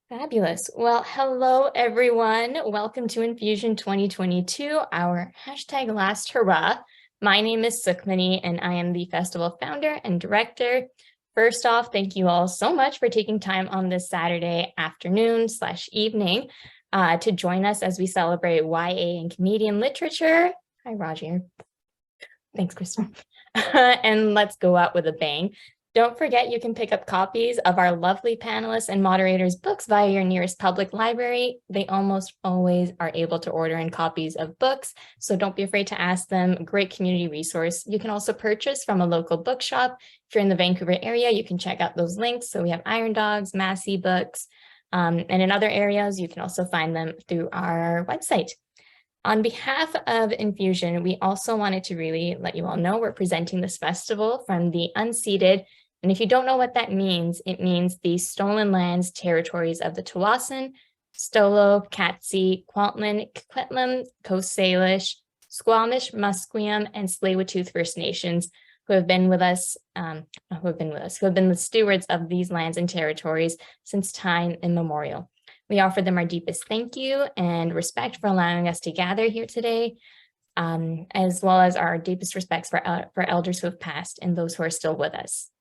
Fabulous. Well, hello, everyone. Welcome to Infusion 2022, our hashtag last hurrah. My name is Sukhmani, and I am the festival founder and director. First off, thank you all so much for taking time on this Saturday afternoon/evening to join us as we celebrate YA and Canadian literature. Hi, Roger. Thanks, Crystal. And let's go out with a bang. Don't forget you can pick up copies of our lovely panelists and moderators' books via your nearest public library. They almost always are able to order in copies of books, so don't be afraid to ask them. Great community resource. You can also purchase from a local bookshop. If you're in the Vancouver area, you can check out those links. So we have Iron Dogs, Massey Books, and in other areas, you can also find them through our website. On behalf of Infusion, we also wanted to really let you all know we're presenting this festival from the unceded. And if you don't know what that means, it means the stolen lands, territories of the Tsawwassen, Stolo, Katzie, Kwantlen, Coquitlam, Coast Salish, Squamish, Musqueam, and Tsleil-Waututh First Nations who have been the stewards of these lands and territories since time immemorial. We offer them our deepest thank you and respect for allowing us to gather here today, as well as our deepest respects for elders who have passed and those who are still with us.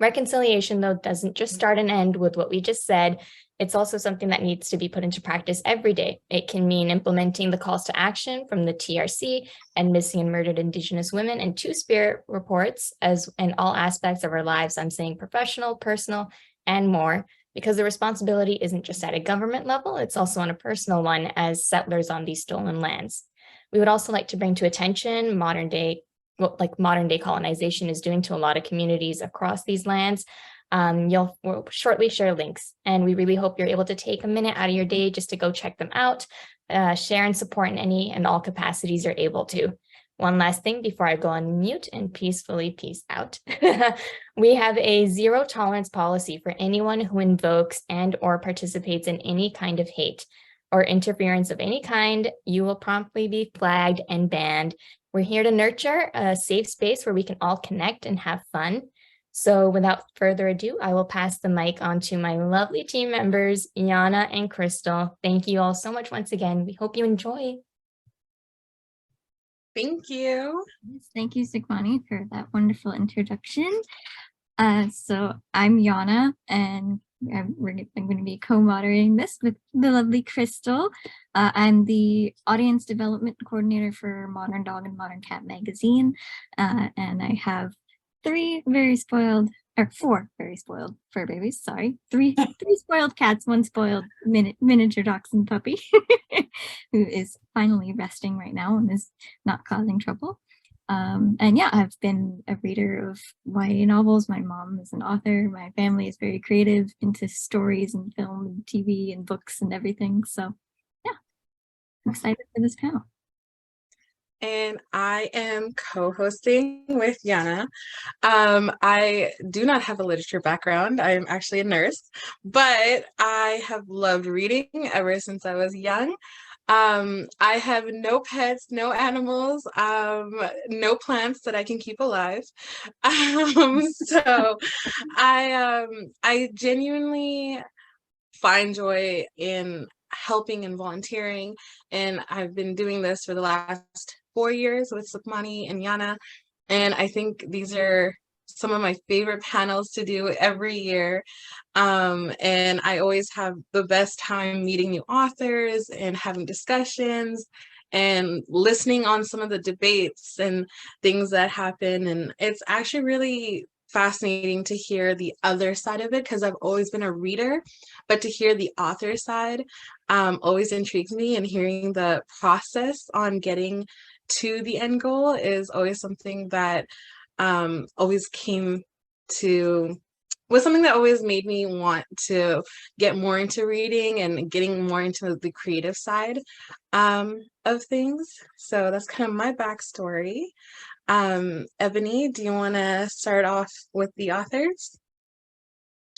Reconciliation, though, doesn't just start and end with what we just said. It's also something that needs to be put into practice every day. It can mean implementing the calls to action from the TRC and Missing and Murdered Indigenous Women and Two-Spirit reports, as in all aspects of our lives. I'm saying professional, personal, and more, because the responsibility isn't just at a government level, it's also on a personal one as settlers on these stolen lands. We would also like to bring to attention modern day colonization is doing to a lot of communities across these lands. We'll shortly share links, and we really hope you're able to take a minute out of your day just to go check them out, share and support in any and all capacities you're able to. One last thing before I go on mute and peacefully peace out. We have a zero tolerance policy for anyone who invokes and or participates in any kind of hate or interference of any kind. You will promptly be flagged and banned. We're here to nurture a safe space where we can all connect and have fun. So without further ado, I will pass the mic on to my lovely team members, Yaunna and Crystal. Thank you all so much once again. We hope you enjoy. Thank you. Yes, thank you, Sukhmani, for that wonderful introduction. So I'm Yaunna, and I'm going to be co-moderating this with the lovely Crystal. I'm the audience development coordinator for Modern Dog and Modern Cat magazine, and I have four very spoiled fur babies. Sorry, three spoiled cats, one spoiled miniature dachshund puppy, who is finally resting right now and is not causing trouble. And yeah, I've been a reader of YA novels. My mom is an author. My family is very creative, into stories and film and TV and books and everything. So yeah, I'm excited for this panel. And I am co-hosting with Yaunna. I do not have a literature background. I'm actually a nurse, but I have loved reading ever since I was young. I have no pets, no animals, no plants that I can keep alive. So I genuinely find joy in helping and volunteering, and I've been doing this for the last 4 years with Sukhmani and Yaunna, and I think these are some of my favorite panels to do every year. And I always have the best time meeting new authors and having discussions and listening on some of the debates and things that happen. And it's actually really fascinating to hear the other side of it, because I've always been a reader, but to hear the author side always intrigues me, and hearing the process on getting to the end goal is always something that was something that always made me want to get more into reading and getting more into the creative side of things. So that's kind of my backstory. Ebony, do you want to start off with the authors?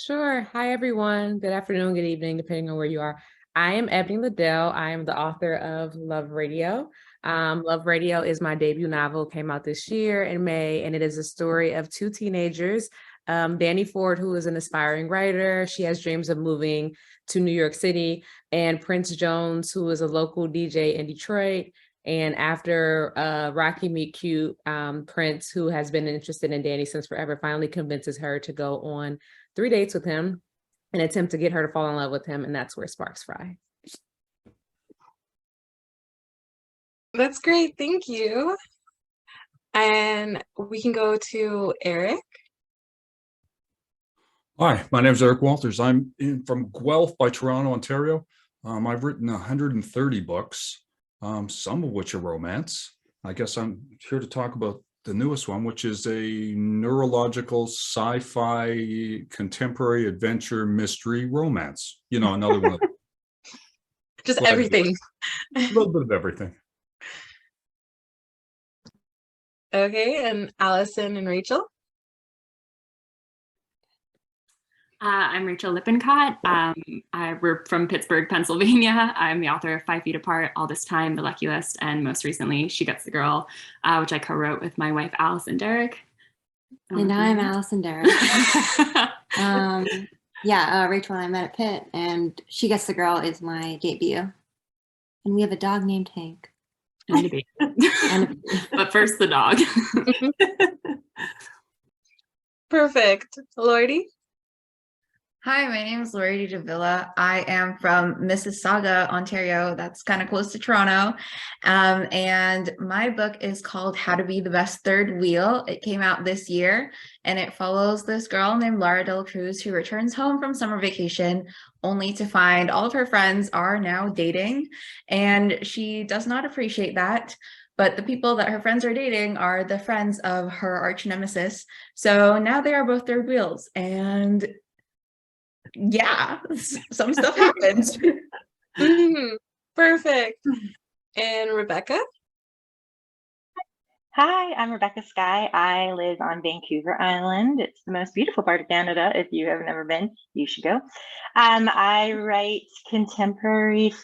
Sure. Hi, everyone. Good afternoon, good evening, depending on where you are. I am Ebony LaDelle. I am the author of Love Radio. Love Radio is my debut novel, came out this year in May, and it is a story of two teenagers, Danny Ford, who is an aspiring writer. She has dreams of moving to New York City, and Prince Jones, who is a local DJ in Detroit. And after Rocky meet cute, Prince, who has been interested in Danny since forever, finally convinces her to go on 3 dates with him, an attempt to get her to fall in love with him, and that's where sparks fry. That's great, thank you. And we can go to Eric. Hi, my name is Eric Walters. I'm from Guelph by Toronto, Ontario. I've written 130 books, some of which are romance. I guess I'm here to talk about the newest one, which is a neurological sci-fi contemporary adventure mystery romance. You know, another one. Just everything. A little bit of everything. Okay, and Alyson and Rachael. I'm Rachael Lippincott. We're from Pittsburgh, Pennsylvania. I'm the author of 5 Feet Apart, All This Time, The Lucky List, and most recently, She Gets the Girl, which I co-wrote with my wife, Alyson Derrick. And I'm Alyson Derrick. Rachel and I met at Pitt, and She Gets the Girl is my debut. And we have a dog named Hank. And a baby. But first, the dog. Perfect. Loridee? Hi, my name is Loridee Davila. I am from Mississauga, Ontario. That's kind of close to Toronto. And my book is called How to Be the Best Third Wheel. It came out this year, and it follows this girl named Laura Cruz who returns home from summer vacation only to find all of her friends are now dating. And she does not appreciate that. But the people that her friends are dating are the friends of her arch nemesis. So now they are both third wheels. And yeah, some stuff happens. Perfect. And Rebecca? Hi, I'm Rebecca Skye. I live on Vancouver Island. It's the most beautiful part of Canada. If you have never been, you should go. I write contemporary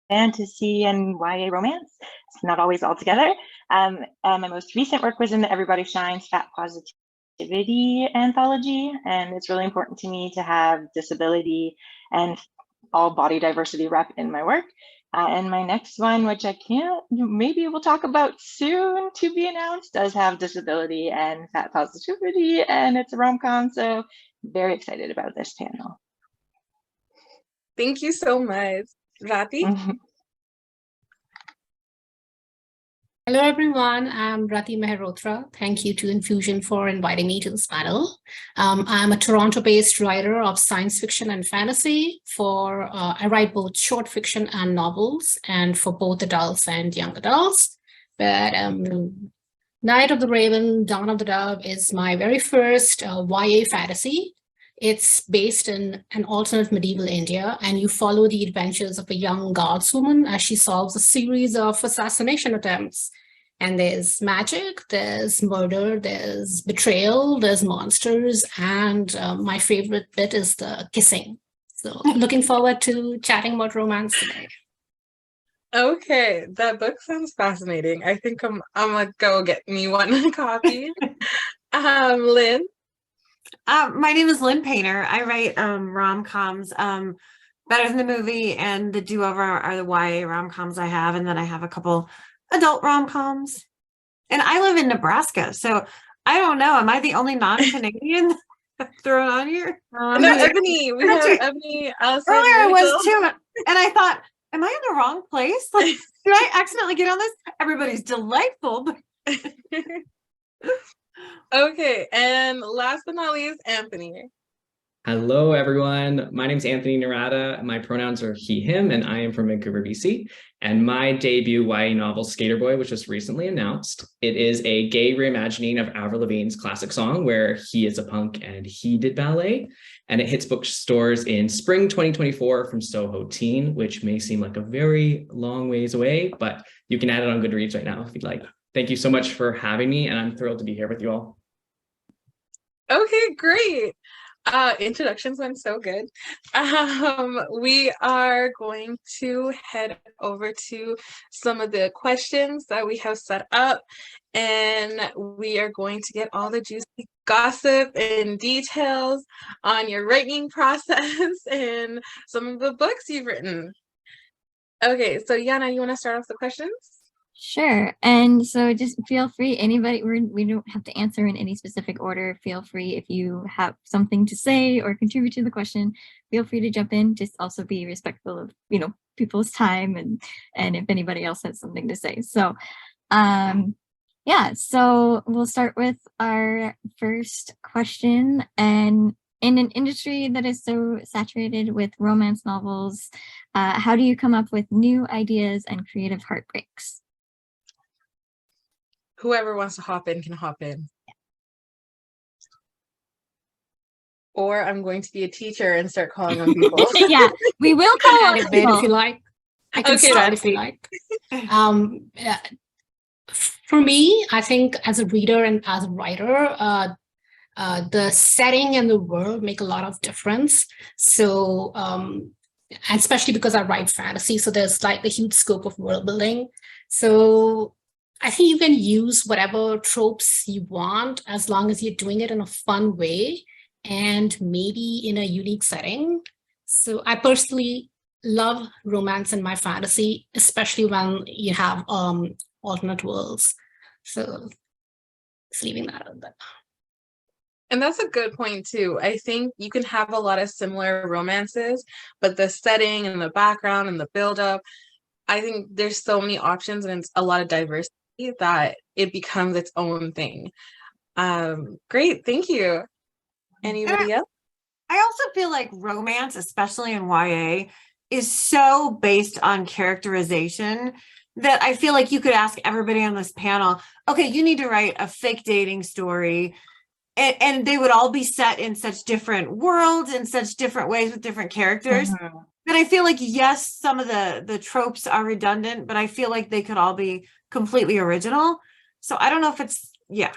fantasy and YA romance. It's not always all together. My most recent work was in the Everybody Shines Fat Positivity anthology, and it's really important to me to have disability and all body diversity rep in my work. And my next one, which I can't, maybe we'll talk about soon to be announced, does have disability and fat positivity, and it's a rom-com, so very excited about this panel. Thank you so much. Rati? Hello, everyone. I'm Rati Mehrotra. Thank you to Infusion for inviting me to this panel. I'm a Toronto-based writer of science fiction and fantasy. I write both short fiction and novels, and for both adults and young adults. But Night of the Raven, Dawn of the Dove is my very first YA fantasy. It's based in an alternate medieval India, and you follow the adventures of a young guardswoman as she solves a series of assassination attempts. And there's magic, there's murder, there's betrayal, there's monsters, and my favorite bit is the kissing. So looking forward to chatting about romance today. Okay, that book sounds fascinating. I think I'm gonna go get me one copy. Lynn? My name is Lynn Painter. I write rom-coms. Better Than the Movie and The Do-Over are the YA rom-coms I have, and then I have a couple adult rom-coms. And I live in Nebraska, so I don't know. Am I the only non-Canadian thrown on here? No, Ebony. We have Ebony. Earlier I was too, and I thought, am I in the wrong place? Like, did I accidentally get on this? Everybody's delightful. But okay, and last but not least, Anthony. Hello, everyone. My name is Anthony Nerada. My pronouns are he, him, and I am from Vancouver, BC. And my debut YA novel, Skater Boy, was just recently announced. It is a gay reimagining of Avril Lavigne's classic song where he is a punk and he did ballet. And it hits bookstores in spring 2024 from Soho Teen, which may seem like a very long ways away, but you can add it on Goodreads right now if you'd like. Thank you so much for having me, and I'm thrilled to be here with you all. Okay, great. Introductions went so good. We are going to head over to some of the questions that we have set up, and we are going to get all the juicy gossip and details on your writing process and some of the books you've written. Okay, so Yaunna, you want to start off the questions? Sure. And so just feel free, anybody, we don't have to answer in any specific order. Feel free if you have something to say or contribute to the question, feel free to jump in. Just also be respectful of, people's time and if anybody else has something to say. So, yeah, so we'll start with our first question. And in an industry that is so saturated with romance novels, how do you come up with new ideas and creative heartbreaks? Whoever wants to hop in can hop in. Or I'm going to be a teacher and start calling on people. Yeah, we will call on If people. you like, I can Okay, start if you like. For me, I think as a reader and as a writer, the setting and the world make a lot of difference. So, and especially because I write fantasy, so there's like the huge scope of world building. So I think you can use whatever tropes you want as long as you're doing it in a fun way and maybe in a unique setting. So I personally love romance in my fantasy, especially when you have alternate worlds. So just leaving that out there. And that's a good point too. I think you can have a lot of similar romances, but the setting and the background and the buildup, I think there's so many options and it's a lot of diversity that it becomes its own thing. Great, thank you. Anybody else? I also feel like romance, especially in YA, is so based on characterization that I feel like you could ask everybody on this panel, okay, you need to write a fake dating story. And they would all be set in such different worlds in such different ways with different characters. That I feel like, yes, some of the tropes are redundant, but I feel like they could all be completely original. So I don't know if it's, yeah.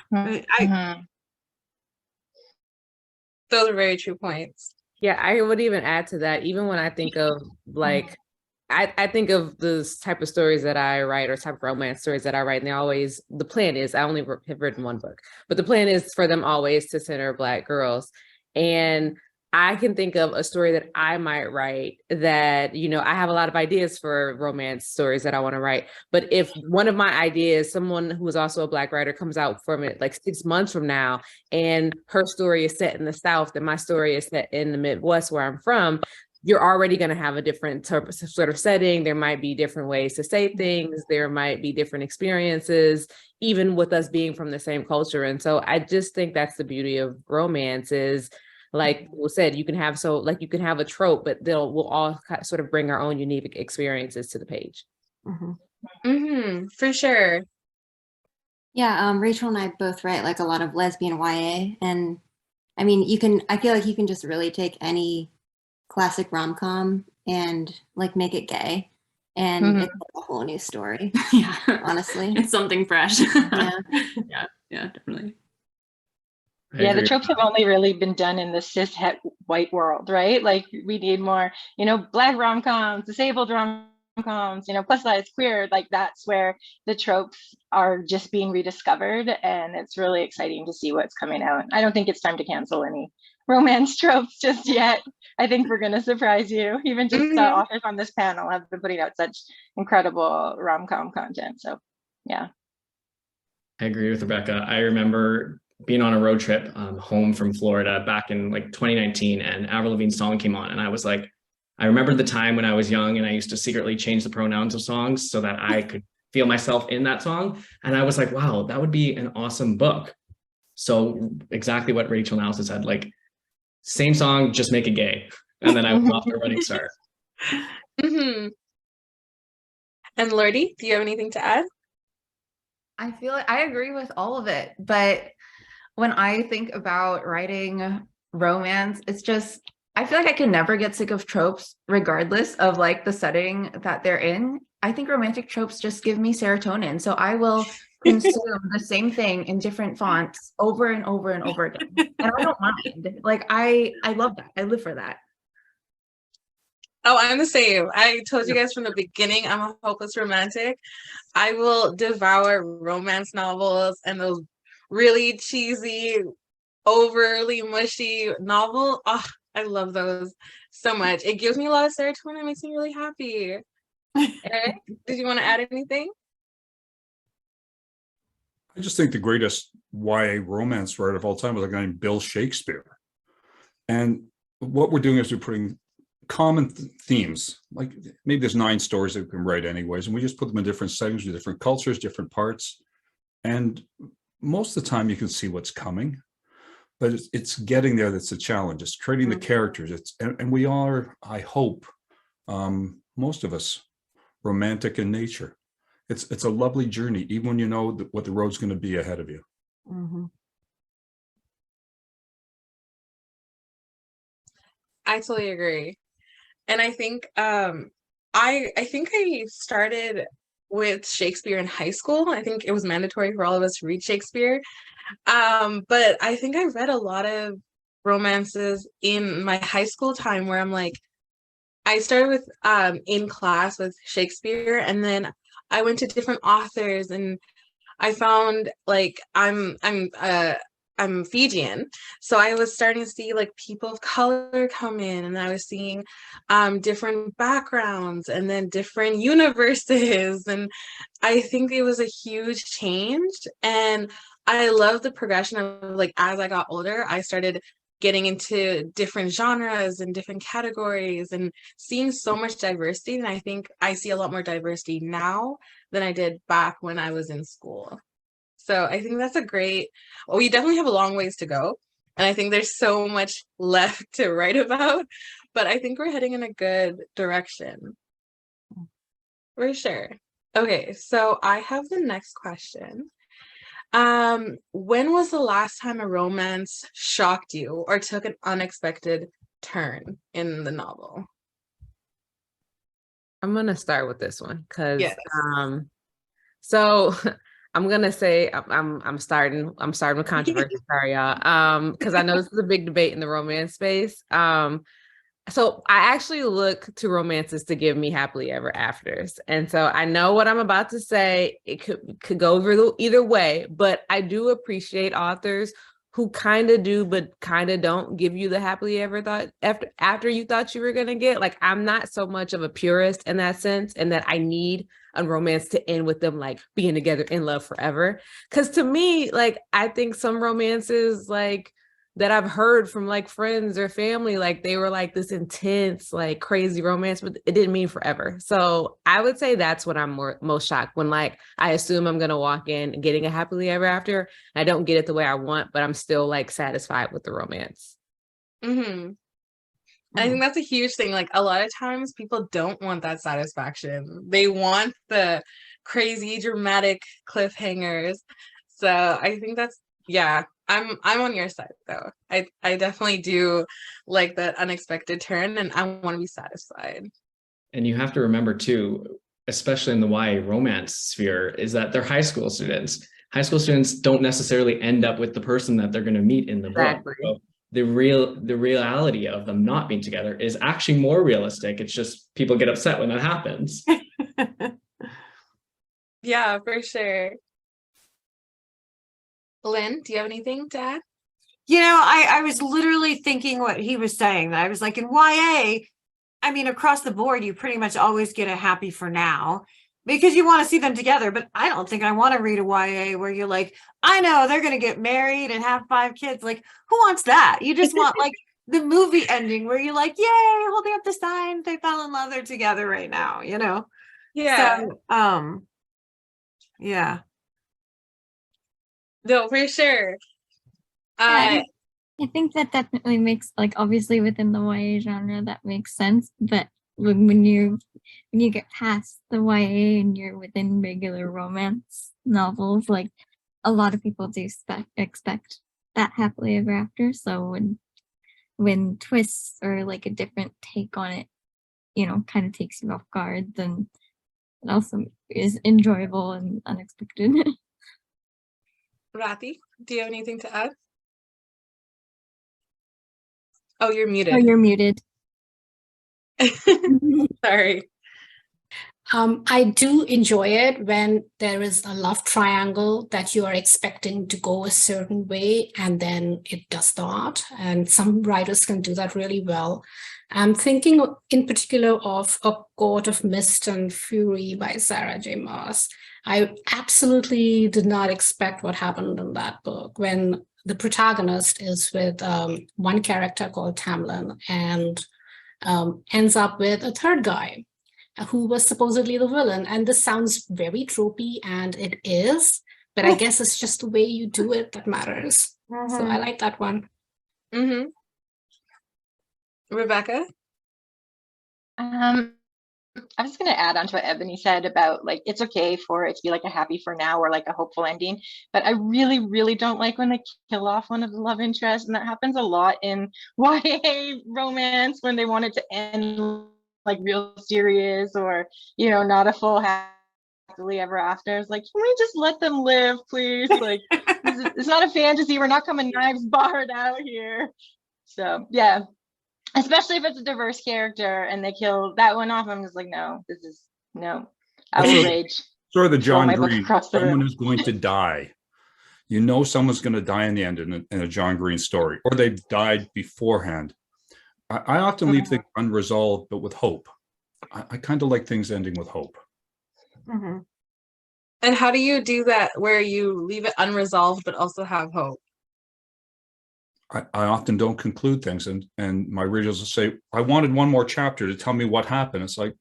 Those are very true points. Yeah, I would even add to that, even when I think of like, I think of this type of stories that I write or type of romance stories that I write, and they always, the plan is, I only have written one book, but the plan is for them always to center Black girls. And I can think of a story that I might write that, I have a lot of ideas for romance stories that I want to write. But if one of my ideas, someone who is also a Black writer comes out from it like 6 months from now, and her story is set in the South and my story is set in the Midwest where I'm from, you're already going to have a different sort of setting. There might be different ways to say things. There might be different experiences, even with us being from the same culture. And so I just think that's the beauty of romance is, like we said, you can have a trope, but we'll all sort of bring our own unique experiences to the page. For sure. Yeah, Rachael and I both write like a lot of lesbian YA, and I mean, I feel like you can just really take any classic rom-com and like make it gay, and it's like a whole new story. Yeah, honestly, it's something fresh. Yeah, definitely. Yeah, the tropes have only really been done in the cis-het white world, right? Like we need more, Black rom-coms, disabled rom-coms, plus size, queer, like that's where the tropes are just being rediscovered, and it's really exciting to see what's coming out. I don't think it's time to cancel any romance tropes just yet. I think we're going to surprise you. Even just authors on this panel have been putting out such incredible rom-com content. So, yeah. I agree with Rebecca. I remember being on a road trip home from Florida back in like 2019, and Avril Lavigne's song came on, and I was like, I remembered the time when I was young and I used to secretly change the pronouns of songs so that I could feel myself in that song. And I was like, wow, that would be an awesome book. So exactly what Rachael now said, like, same song, just make it gay. And then I was off to a running start. And Loridee, do you have anything to add? I feel like I agree with all of it, but when I think about writing romance, it's just, I feel like I can never get sick of tropes regardless of like the setting that they're in. I think romantic tropes just give me serotonin. So I will consume the same thing in different fonts over and over and over again. And I don't mind. Like I love that. I live for that. Oh, I'm the same. I told you guys from the beginning, I'm a hopeless romantic. I will devour romance novels and those really cheesy overly mushy novel. Oh, I love those so much. It gives me a lot of serotonin. It makes me really happy. Eric, did you want to add anything? I just think the greatest YA romance writer of all time was a guy named Bill Shakespeare. And what we're doing is we're putting common themes, like maybe there's 9 stories that we can write anyways, and we just put them in different settings with different cultures, different parts. And most of the time you can see what's coming, but it's getting there that's the challenge. It's creating the characters. And we are, I hope, most of us, romantic in nature. It's a lovely journey, even when you know what the road's going to be ahead of you. Mm-hmm. I totally agree. And I think I think I started with Shakespeare in high school. I think it was mandatory for all of us to read Shakespeare. But I think I read a lot of romances in my high school time where I'm like, I started with in class with Shakespeare, and then I went to different authors, and I found like I'm Fijian, so I was starting to see like people of color come in, and I was seeing different backgrounds and then different universes, and I think it was a huge change. And I love the progression of like, as I got older, I started getting into different genres and different categories and seeing so much diversity. And I think I see a lot more diversity now than I did back when I was in school. So I think that's a great, well, we definitely have a long ways to go. And I think there's so much left to write about, but I think we're heading in a good direction. For sure. Okay, so I have the next question. When was the last time a romance shocked you or took an unexpected turn in the novel? I'm gonna start with this one because Yes. So I'm gonna say I'm starting with controversy, sorry y'all. Because I know this is a big debate in the romance space. So I actually look to romances to give me happily ever afters. And so I know what I'm about to say, it could go either way, but I do appreciate authors who kind of do, but kind of don't give you the happily ever thought after you thought you were going to get. Like, I'm not so much of a purist in that sense, and that I need a romance to end with them like being together in love forever. Because to me, like, I think some romances like that I've heard from like friends or family, like they were like this intense, like crazy romance, but it didn't mean forever. So I would say that's what I'm most shocked when, like, I assume I'm going to walk in getting a happily ever after. I don't get it the way I want, but I'm still like satisfied with the romance. Mm-hmm. I think that's a huge thing. Like, a lot of times people don't want that satisfaction. They want the crazy dramatic cliffhangers. So I think that's, yeah, I'm on your side though. I definitely do like that unexpected turn, and I want to be satisfied. And you have to remember too, especially in the YA romance sphere, is that they're high school students. High school students don't necessarily end up with the person that they're going to meet in the book. So the reality of them not being together is actually more realistic. It's just people get upset when that happens. Yeah, for sure. Lynn, do you have anything to add? You know, I was literally thinking what he was saying. That I was like, in YA, I mean, across the board, you pretty much always get a happy for now because you want to see them together. But I don't think I want to read a YA where you're like, I know they're going to get married and have 5 kids. Like, who wants that? You just want like the movie ending where you're like, yay, holding up the sign, they fell in love, they're together right now, you know? Yeah. So, yeah. No, for sure. I think that definitely makes, like, obviously within the YA genre that makes sense, but when you get past the YA and you're within regular romance novels, like, a lot of people do expect that happily ever after. So when twists or like a different take on it, you know, kind of takes you off guard, then it also is enjoyable and unexpected. Rati, do you have anything to add? Oh, you're muted. Oh, you're muted. Sorry. I do enjoy it when there is a love triangle that you are expecting to go a certain way and then it does not. And some writers can do that really well. I'm thinking in particular of A Court of Mist and Fury by Sarah J. Maas. I absolutely did not expect what happened in that book when the protagonist is with one character called Tamlin and ends up with a third guy who was supposedly the villain. And this sounds very tropey, and it is, but I guess it's just the way you do it that matters. So I like that one. Mm-hmm. Rebecca? I was going to add on to what Ebony said about like, it's okay for it to be like a happy for now or like a hopeful ending, but I really, really don't like when they kill off one of the love interests. And that happens a lot in YA romance when they want it to end like real serious or, you know, not a full happily ever after. It's like, can we just let them live, please? Like, it's not a fantasy. We're not coming knives barred out here. So yeah. Especially if it's a diverse character and they kill that one off, I'm just like, no, this is no. I will rage. Sort of the John my book Green, across the someone room. is going to die. You know someone's going to die in the end in a John Green story, or they've died beforehand. I often leave things unresolved, but with hope. I kind of like things ending with hope. And how do you do that where you leave it unresolved but also have hope? I often don't conclude things, and my readers will say, I wanted one more chapter to tell me what happened. It's like,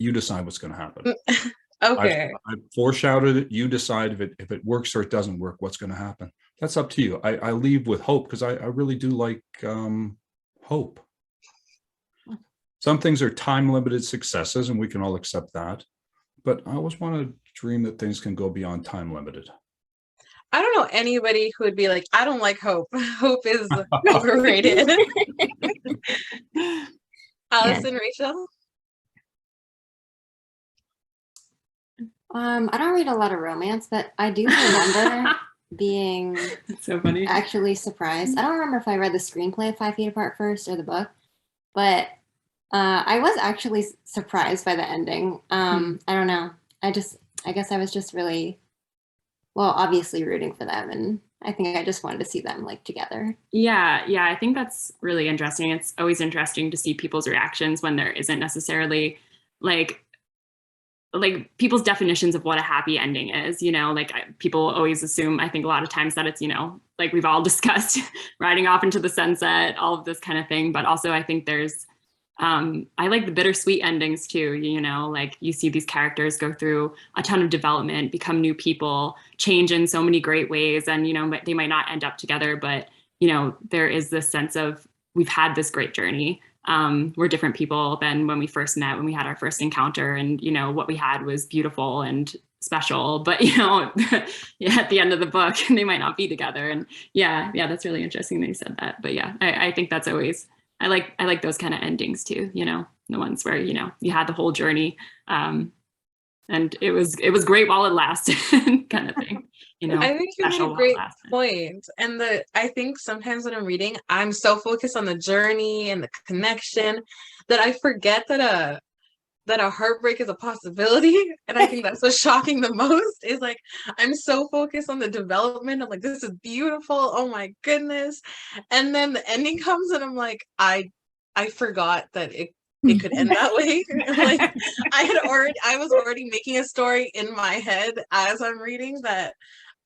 you decide what's going to happen. Okay. I've foreshadowed it. You decide if it works or it doesn't work, what's going to happen. That's up to you. I leave with hope because I really do like hope. Some things are time-limited successes, and we can all accept that. But I always want to dream that things can go beyond time-limited. I don't know anybody who would be like, I don't like hope. Hope is overrated. Alyson, Rachael? I don't read a lot of romance, but I do remember being so funny. Actually surprised. I don't remember if I read the screenplay of 5 Feet Apart first or the book, but I was actually surprised by the ending. I don't know. I guess I was just really, well, obviously rooting for them, and I think I just wanted to see them like together. Yeah, I think that's really interesting. It's always interesting to see people's reactions when there isn't necessarily like people's definitions of what a happy ending is, you know, like people always assume, I think a lot of times, that it's, you know, like we've all discussed, riding off into the sunset, all of this kind of thing. But also I think there's, I like the bittersweet endings too, you know, like you see these characters go through a ton of development, become new people, change in so many great ways. And, you know, they might not end up together, but, you know, there is this sense of we've had this great journey. We're different people than when we first met, when we had our first encounter, and, you know, what we had was beautiful and special, but, you know, at the end of the book, they might not be together. And yeah, that's really interesting that you said that. But yeah, I think that's always, I like those kind of endings too, you know, the ones where, you know, you had the whole journey, and it was great while it lasted kind of thing. You know, I think you made a great point. And I think sometimes when I'm reading, I'm so focused on the journey and the connection that I forget that a heartbreak is a possibility. And I think that's what's shocking the most, is like, I'm so focused on the development. I'm like, this is beautiful. Oh my goodness. And then the ending comes and I'm like, I forgot that it could end that way. Like I was already making a story in my head as I'm reading that.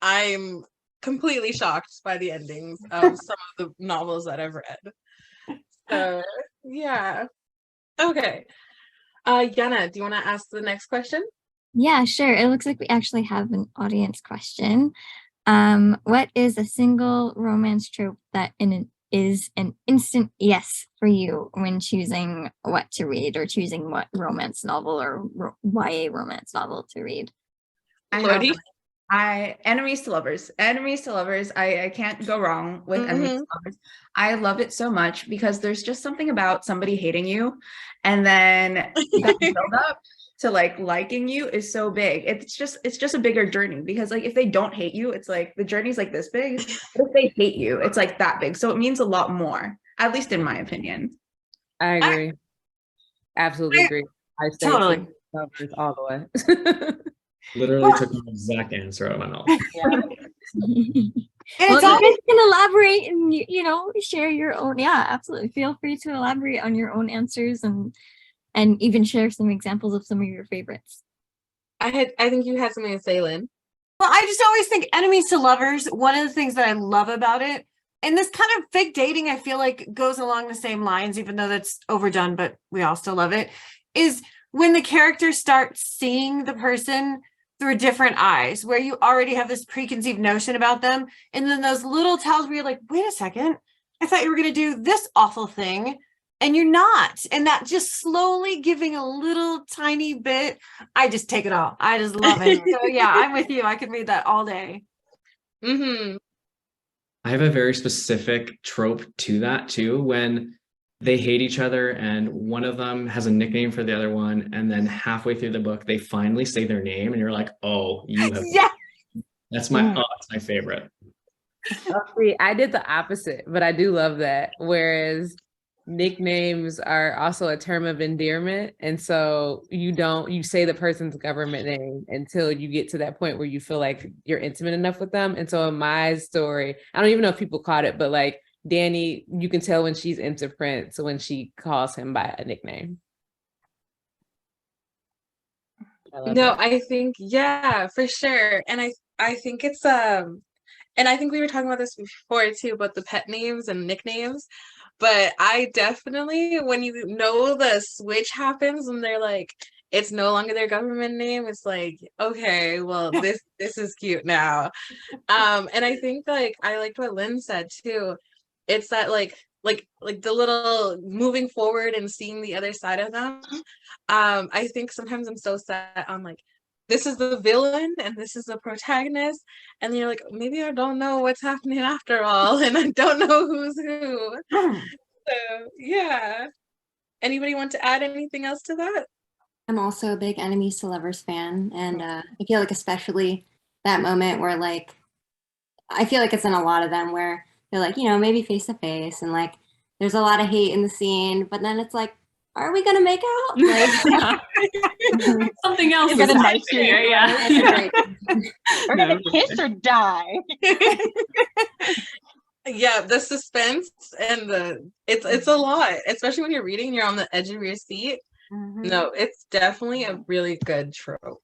I'm completely shocked by the endings of some of the novels that I've read. So yeah. Okay. Yaunna, do you want to ask the next question? Yeah, sure. It looks like we actually have an audience question. What is a single romance trope that is an instant yes for you when choosing what to read, or choosing what romance novel or YA romance novel to read? Loridee? Enemies to lovers. I can't go wrong with enemies to lovers. I love it so much because there's just something about somebody hating you, and then that build up to like liking you is so big. It's just a bigger journey, because like if they don't hate you, it's like the journey's like this big. But if they hate you, it's like that big. So it means a lot more, at least in my opinion. I agree. Absolutely agree. Totally. Lovers all the way. Literally took the exact answer out of my mouth. Well, It's you all guys can elaborate and share your own. Yeah, absolutely. Feel free to elaborate on your own answers and even share some examples of some of your favorites. I think you had something to say, Lynn. Well, I just always think enemies to lovers. One of the things that I love about it, and this kind of fake dating, I feel like goes along the same lines, even though that's overdone, but we all still love it, is when the characters start seeing the person through different eyes, where you already have this preconceived notion about them. And then those little tells where you're like, wait a second, I thought you were going to do this awful thing. And you're not. And that just slowly giving a little tiny bit. I just take it all. I just love it. So yeah, I'm with you. I could read that all day. Mm-hmm. I have a very specific trope to that too, when they hate each other and one of them has a nickname for the other one, and then halfway through the book they finally say their name and you're like, oh, you have Yeah. that's my favorite. Oh, see, I did the opposite, but I do love that. Whereas nicknames are also a term of endearment. And so you say the person's government name until you get to that point where you feel like you're intimate enough with them. And so in my story, I don't even know if people caught it, but like Danny, you can tell when she's into Prince when she calls him by a nickname. I think, yeah, for sure. And I think it's and I think we were talking about this before too, about the pet names and nicknames. But I definitely, when you know the switch happens and they're like, it's no longer their government name, it's like, okay, well, this is cute now. And I think like I liked what Lynn said too. It's that like the little moving forward and seeing the other side of them. I think sometimes I'm so set on like, this is the villain and this is the protagonist, and you're like, maybe I don't know what's happening after all, and I don't know who's who. So yeah. Anybody want to add anything else to that? I'm also a big enemies to lovers fan, and I feel like especially that moment where like I feel like it's in a lot of them where they're like, maybe face to face, and like there's a lot of hate in the scene, but then it's like, are we gonna make out? Like Something else Is is it a nice happening here, yeah. We're gonna kiss or die. Yeah, the suspense and it's a lot, especially when you're reading, you're on the edge of your seat. Mhm. No, it's definitely a really good trope.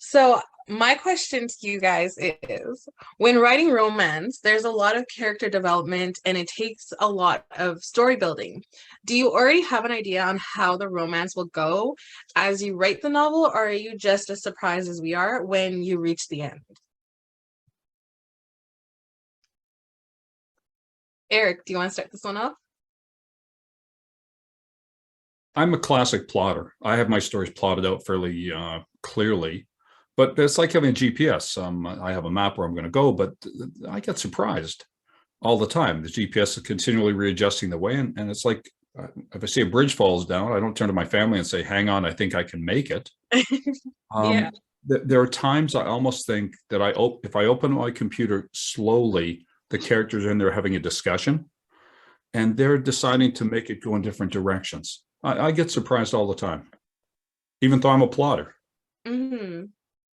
So my question to you guys is, when writing romance, there's a lot of character development and it takes a lot of story building. Do you already have an idea on how the romance will go as you write the novel, or are you just as surprised as we are when you reach the end? Eric, do you want to start this one off? I'm a classic plotter. I have my stories plotted out fairly clearly, but it's like having a GPS. I have a map where I'm going to go, but I get surprised all the time. The GPS is continually readjusting the way, and it's like, if I see a bridge falls down, I don't turn to my family and say, hang on, I think I can make it. Yeah. There are times I almost think that if I open my computer slowly, the characters are in there having a discussion, and they're deciding to make it go in different directions. I get surprised all the time, even though I'm a plotter. Mm-hmm.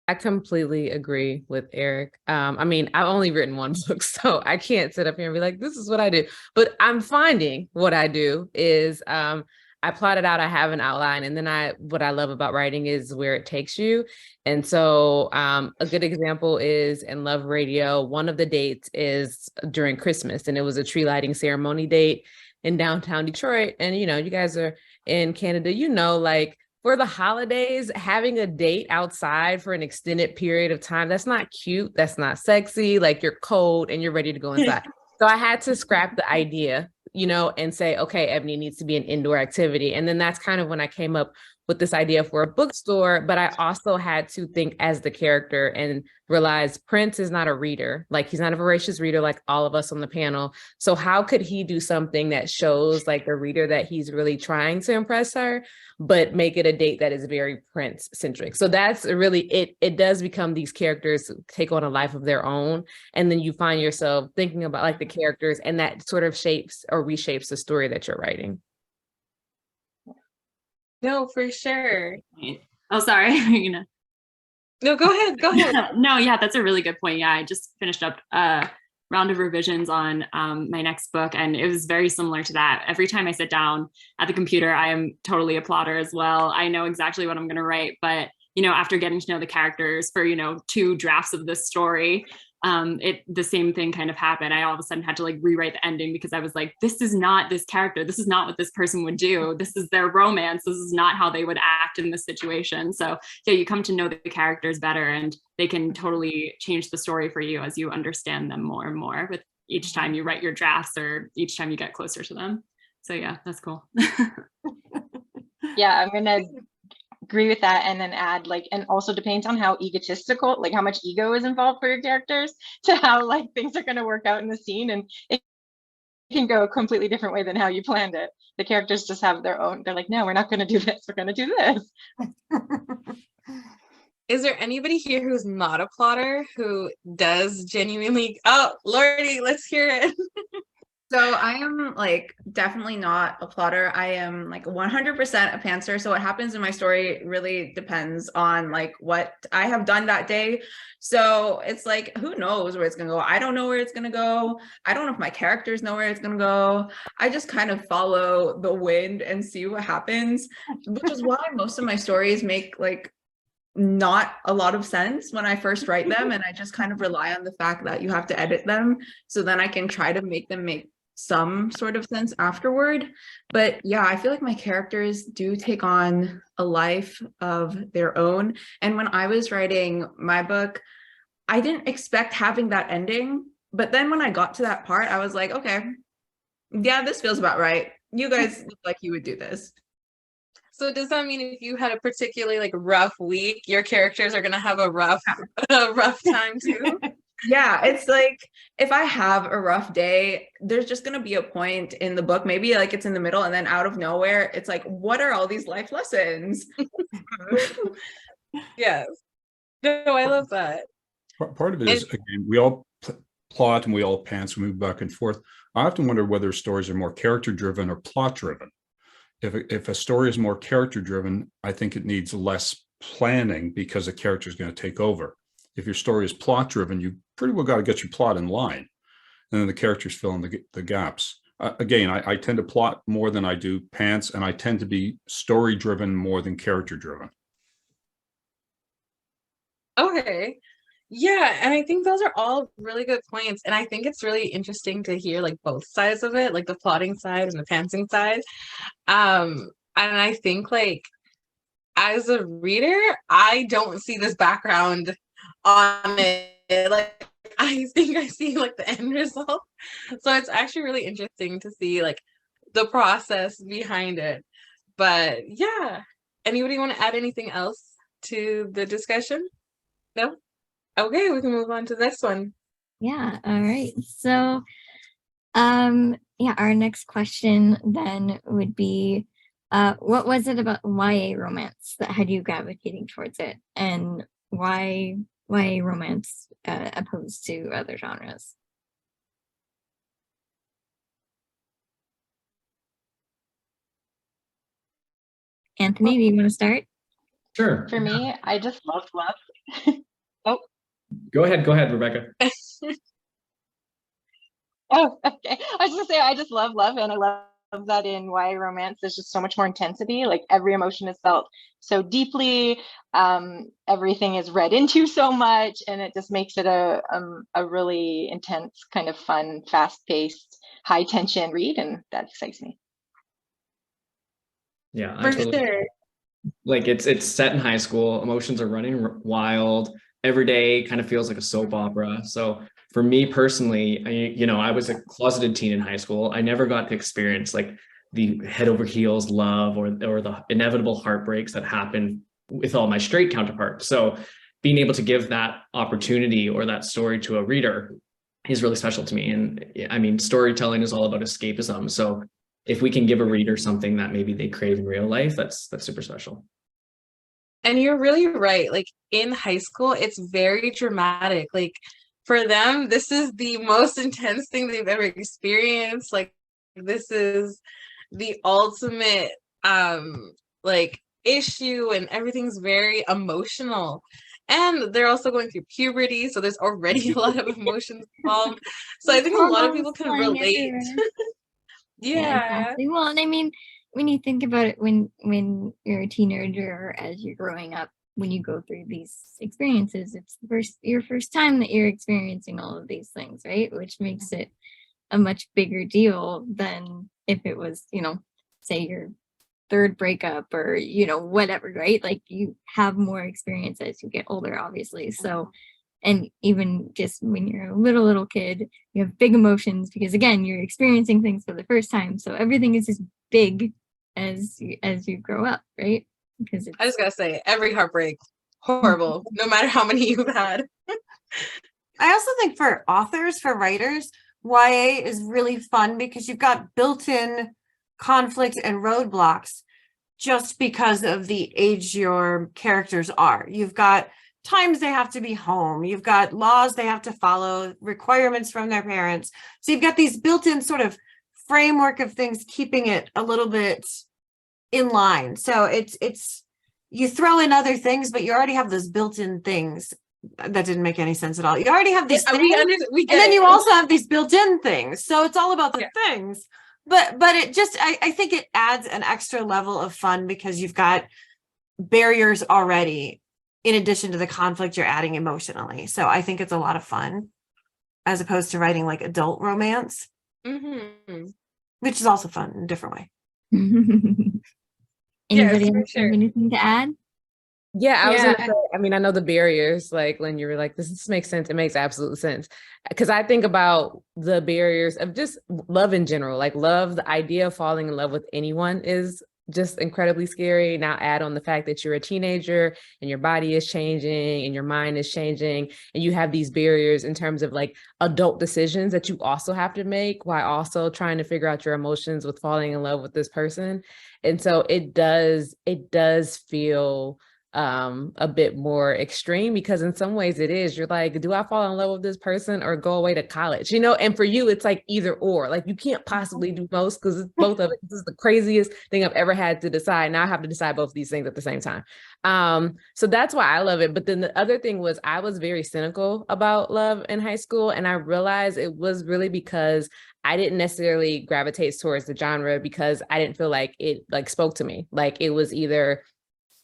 I completely agree with Eric. I mean, I've only written one book, so I can't sit up here and be like, this is what I do. But I'm finding what I do is I plot it out, I have an outline, and then what I love about writing is where it takes you. And so a good example is in Love Radio, one of the dates is during Christmas, and it was a tree lighting ceremony date in downtown Detroit. And, you guys are in Canada, like, for the holidays, having a date outside for an extended period of time, that's not cute. That's not sexy. Like, you're cold and you're ready to go inside. So I had to scrap the idea, and say, okay, Ebony needs to be an indoor activity. And then that's kind of when I came up with this idea for a bookstore, but I also had to think as the character and realize Prince is not a reader. Like, he's not a voracious reader like all of us on the panel. So how could he do something that shows like the reader that he's really trying to impress her, but make it a date that is very Prince centric? So that's really, it does become these characters take on a life of their own. And then you find yourself thinking about like the characters, and that sort of shapes or reshapes the story that you're writing. No, for sure. Oh, sorry. No, go ahead. Go ahead. No, yeah, that's a really good point. Yeah, I just finished up a round of revisions on my next book, and it was very similar to that. Every time I sit down at the computer, I am totally a plotter as well. I know exactly what I'm going to write, but after getting to know the characters for 2 drafts of this story, the same thing kind of happened. I all of a sudden had to like rewrite the ending because I was like, this is not this character. This is not what this person would do. This is their romance. This is not how they would act in this situation. So yeah, you come to know the characters better, and they can totally change the story for you as you understand them more and more with each time you write your drafts or each time you get closer to them. So yeah, that's cool. Yeah, I'm gonna agree with that, and then add and also depends on how egotistical, how much ego is involved for your characters, to how things are going to work out in the scene, and it can go a completely different way than how you planned it. The characters just have their own, they're like, no, we're not going to do this, we're going to do this. Is there anybody here who's not a plotter who does genuinely? Oh, Loridee, let's hear it. So I am definitely not a plotter. I am 100% a pantser. So what happens in my story really depends on what I have done that day. So it's who knows where it's gonna go? I don't know where it's gonna go. I don't know if my characters know where it's gonna go. I just kind of follow the wind and see what happens, which is why most of my stories make not a lot of sense when I first write them, and I just kind of rely on the fact that you have to edit them, so then I can try to make them make some sort of sense afterward. But yeah, I feel like my characters do take on a life of their own. And when I was writing my book, I didn't expect having that ending. But then when I got to that part, I was like, okay, yeah, this feels about right. You guys look like you would do this. So does that mean if you had a particularly rough week, your characters are gonna have a rough time too? Yeah, it's if I have a rough day, there's just going to be a point in the book, maybe it's in the middle, and then out of nowhere, it's what are all these life lessons? Yes. No, I love that. Part of it is, again, we all plot and we all pants, we move back and forth. I often wonder whether stories are more character driven or plot driven. If a story is more character driven, I think it needs less planning because the character is going to take over. If your story is plot driven, you pretty well got to get your plot in line, and then the characters fill in the gaps. Again, I tend to plot more than I do pants, and I tend to be story driven more than character driven. Okay. Yeah, and I think those are all really good points, and I think it's really interesting to hear both sides of it, the plotting side and the pantsing side. And I think as a reader, I don't see this background on it. I think I see the end result. So it's actually really interesting to see the process behind it. But yeah, anybody want to add anything else to the discussion? No? Okay, we can move on to the next one. Yeah, all right. So yeah, our next question then would be what was it about YA romance that had you gravitating towards it, and why romance opposed to other genres? Anthony, do you want to start? Sure. For me, I just love love. Oh. Go ahead, Rebecca. Oh, okay. I was gonna say, I just love love, and I love that in YA romance there's just so much more intensity. Every emotion is felt so deeply, everything is read into so much, and it just makes it a really intense, kind of fun, fast-paced, high tension read, and that excites me. Yeah, For sure. It's set in high school, emotions are running wild, every day kind of feels like a soap opera. So for me personally, I was a closeted teen in high school. I never got to experience the head over heels love or the inevitable heartbreaks that happen with all my straight counterparts. So being able to give that opportunity or that story to a reader is really special to me. And I mean, storytelling is all about escapism. So if we can give a reader something that maybe they crave in real life, that's super special. And you're really right. In high school, it's very dramatic. For them, this is the most intense thing they've ever experienced. This is the ultimate like issue, and everything's very emotional. And they're also going through puberty, so there's already a lot of emotions involved. So I think a lot of people can relate. Yeah. Exactly. Well, and I mean, when you think about it, when you're a teenager or as you're growing up, when you go through these experiences, it's your first time that you're experiencing all of these things, right? Which makes it a much bigger deal than if it was, say your third breakup or, whatever, right? Like you have more experience as you get older, obviously. So, and even just when you're a little kid, you have big emotions because again, you're experiencing things for the first time. So everything is just big as you grow up, right? Because I just gotta say, every heartbreak, horrible, no matter how many you've had. I also think for authors, for writers, YA is really fun because you've got built-in conflict and roadblocks just because of the age your characters are. You've got times they have to be home. You've got laws they have to follow, requirements from their parents. So you've got these built-in sort of framework of things keeping it a little bit in line. So it's you throw in other things, but you already have those built-in things. That didn't make any sense at all. You already have these things, and then you also have these built-in things. So it's all about the things. But it just, I think it adds an extra level of fun because you've got barriers already in addition to the conflict you're adding emotionally. So I think it's a lot of fun as opposed to writing like adult romance, which is also fun in a different way. Anybody else have anything to add? Yeah, I was gonna say, I mean, I know the barriers, like when you were like, this makes sense. It makes absolute sense. Because I think about the barriers of just love in general, like love, the idea of falling in love with anyone is just incredibly scary. Now add on the fact that you're a teenager and your body is changing and your mind is changing. And you have these barriers in terms of like adult decisions that you also have to make while also trying to figure out your emotions with falling in love with this person. And so it does feel a bit more extreme because in some ways it is, you're like, do I fall in love with this person or go away to college? And for you, it's like either or, like you can't possibly do both because it's both of it. This is the craziest thing I've ever had to decide. Now I have to decide both of these things at the same time. So that's why I love it. But then the other thing was I was very cynical about love in high school. And I realized it was really because I didn't necessarily gravitate towards the genre because I didn't feel like it like spoke to me. Like it was either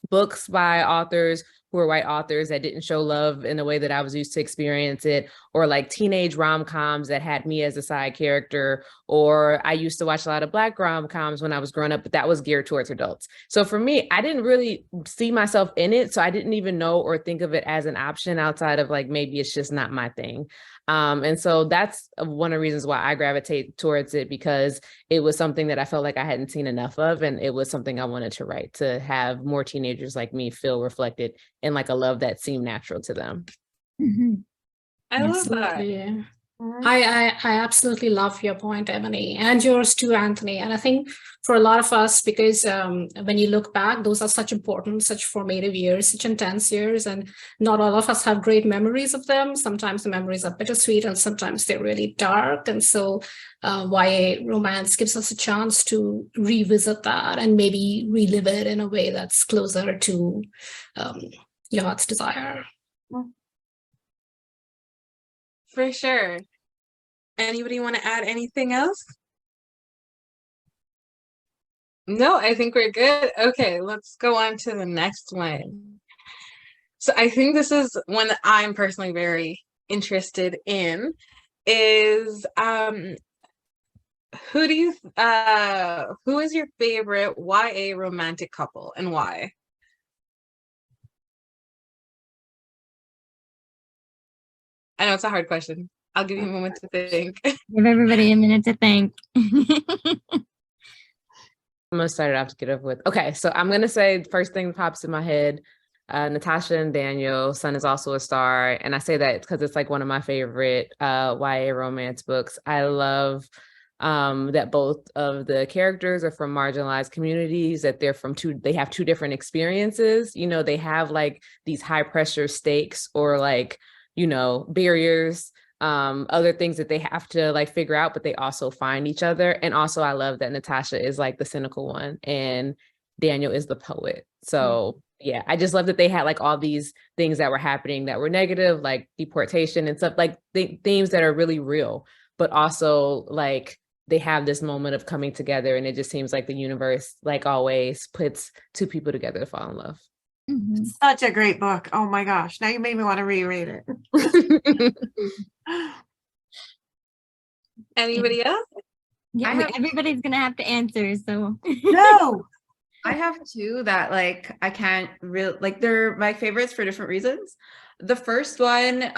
books by authors who are white authors that didn't show love in the way that I was used to experience it, or like teenage rom-coms that had me as a side character, or I used to watch a lot of Black rom-coms when I was growing up, but that was geared towards adults. So for me, I didn't really see myself in it. So I didn't even know or think of it as an option outside of like, maybe it's just not my thing. And so that's one of the reasons why I gravitate towards it, because it was something that I felt like I hadn't seen enough of. And it was something I wanted to write, to have more teenagers like me feel reflected in like a love that seemed natural to them. I love that. Absolutely. I absolutely love your point, Ebony, and yours too, Anthony. And I think for a lot of us, because when you look back, those are such important, such formative years, such intense years, and not all of us have great memories of them. Sometimes the memories are bittersweet and sometimes they're really dark. And so YA romance gives us a chance to revisit that and maybe relive it in a way that's closer to your heart's desire. For sure. Anybody want to add anything else? No, I think we're good. Okay, let's go on to the next one. So I think this is one that I'm personally very interested in, is who is your favorite YA romantic couple and why? I know it's a hard question. I'll give you a moment to think. Give everybody a minute to think. I'm gonna start it off to get over with. Okay, so I'm gonna say the first thing that pops in my head, Natasha and Daniel, Sun is also a star. And I say that because it's like one of my favorite YA romance books. I love that both of the characters are from marginalized communities, that they have two different experiences. They have like these high pressure stakes or like, barriers, other things that they have to like figure out, but they also find each other. And also I love that Natasha is like the cynical one and Daniel is the poet. So yeah, I just love that they had like all these things that were happening that were negative, like deportation and stuff, like themes that are really real, but also like they have this moment of coming together, and it just seems like the universe, like always, puts two people together to fall in love. Such a great book. Oh my gosh. Now you made me want to reread it. Anybody else? Yeah, everybody's gonna have to answer. So No, I have two that like I can't really like. They're my favorites for different reasons. The first one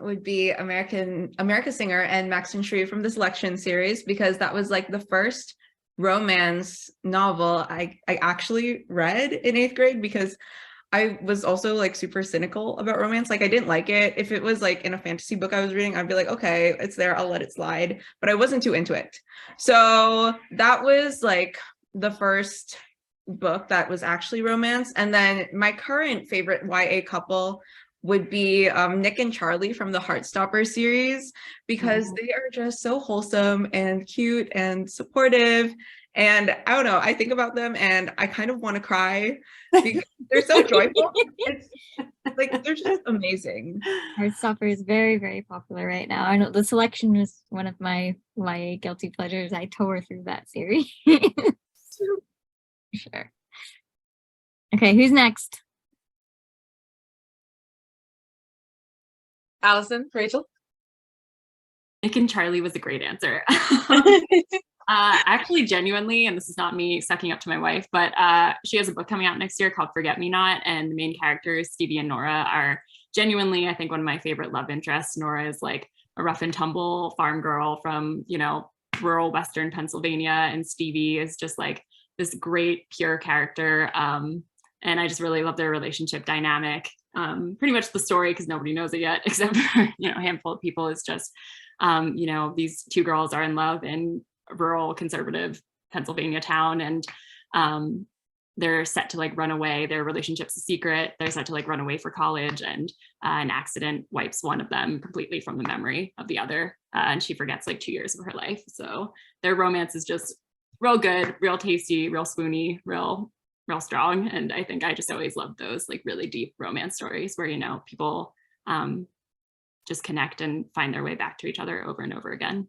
would be America Singer and Max and Shreve from the Selection series, because that was like the first romance novel I actually read in 8th grade, because I was also like super cynical about romance. Like I didn't like it. If it was like in a fantasy book I was reading, I'd be like, okay, it's there, I'll let it slide. But I wasn't too into it. So that was like the first book that was actually romance. And then my current favorite YA couple would be Nick and Charlie from the Heartstopper series, because they are just so wholesome and cute and supportive. And I don't know, I think about them and I kind of want to cry because they're so joyful. It's like, they're just amazing. Heartstopper is very, very popular right now. I know The Selection was one of my YA guilty pleasures. I tore through that series. Sure. Okay, who's next? Alyson, Rachel. Nick and Charlie was a great answer. Actually, genuinely, and this is not me sucking up to my wife, but she has a book coming out next year called Forget Me Not, and the main characters, Stevie and Nora, are genuinely, I think, one of my favorite love interests. Nora is like a rough and tumble farm girl from, you know, rural Western Pennsylvania, and Stevie is just like this great, pure character. And I just really love their relationship dynamic. Pretty much the story, because nobody knows it yet, except for, you know, a handful of people, is just, you know, these two girls are in love in a rural conservative Pennsylvania town, and they're set to like run away. Their relationship's a secret. They're set to like run away for college, and an accident wipes one of them completely from the memory of the other, and she forgets like 2 years of her life. So their romance is just real good, real tasty, real swoony, real strong. And I think I just always love those like really deep romance stories where, you know, people just connect and find their way back to each other over and over again.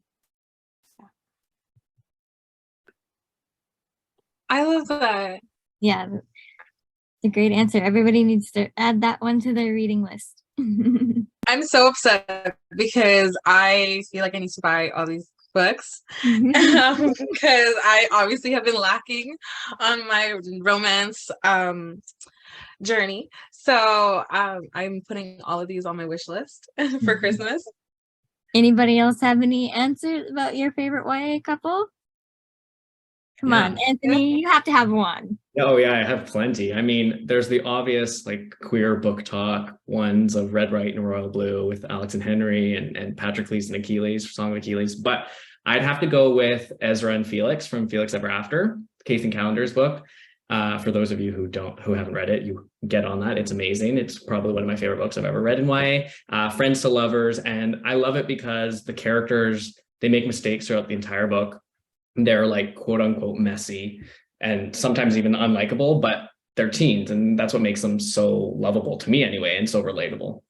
I love that. Yeah, it's a great answer. Everybody needs to add that one to their reading list. I'm so upset because I feel like I need to buy all these books because I obviously have been lacking on my romance journey. So I'm putting all of these on my wish list for Christmas. Anybody else have any answers about your favorite YA couple? Come on, Anthony, you have to have one. Oh yeah, I have plenty. I mean, there's the obvious like queer book talk ones of Red, White, and Royal Blue with Alex and Henry and Patroclus and Achilles, Song of Achilles. But I'd have to go with Ezra and Felix from Felix Ever After, Kathan Calendar's book. For those of you who haven't read it, you get on that. It's amazing. It's probably one of my favorite books I've ever read in YA. Friends to Lovers, and I love it because the characters, they make mistakes throughout the entire book. They're like quote unquote messy and sometimes even unlikable, but they're teens, and that's what makes them so lovable to me anyway, and so relatable.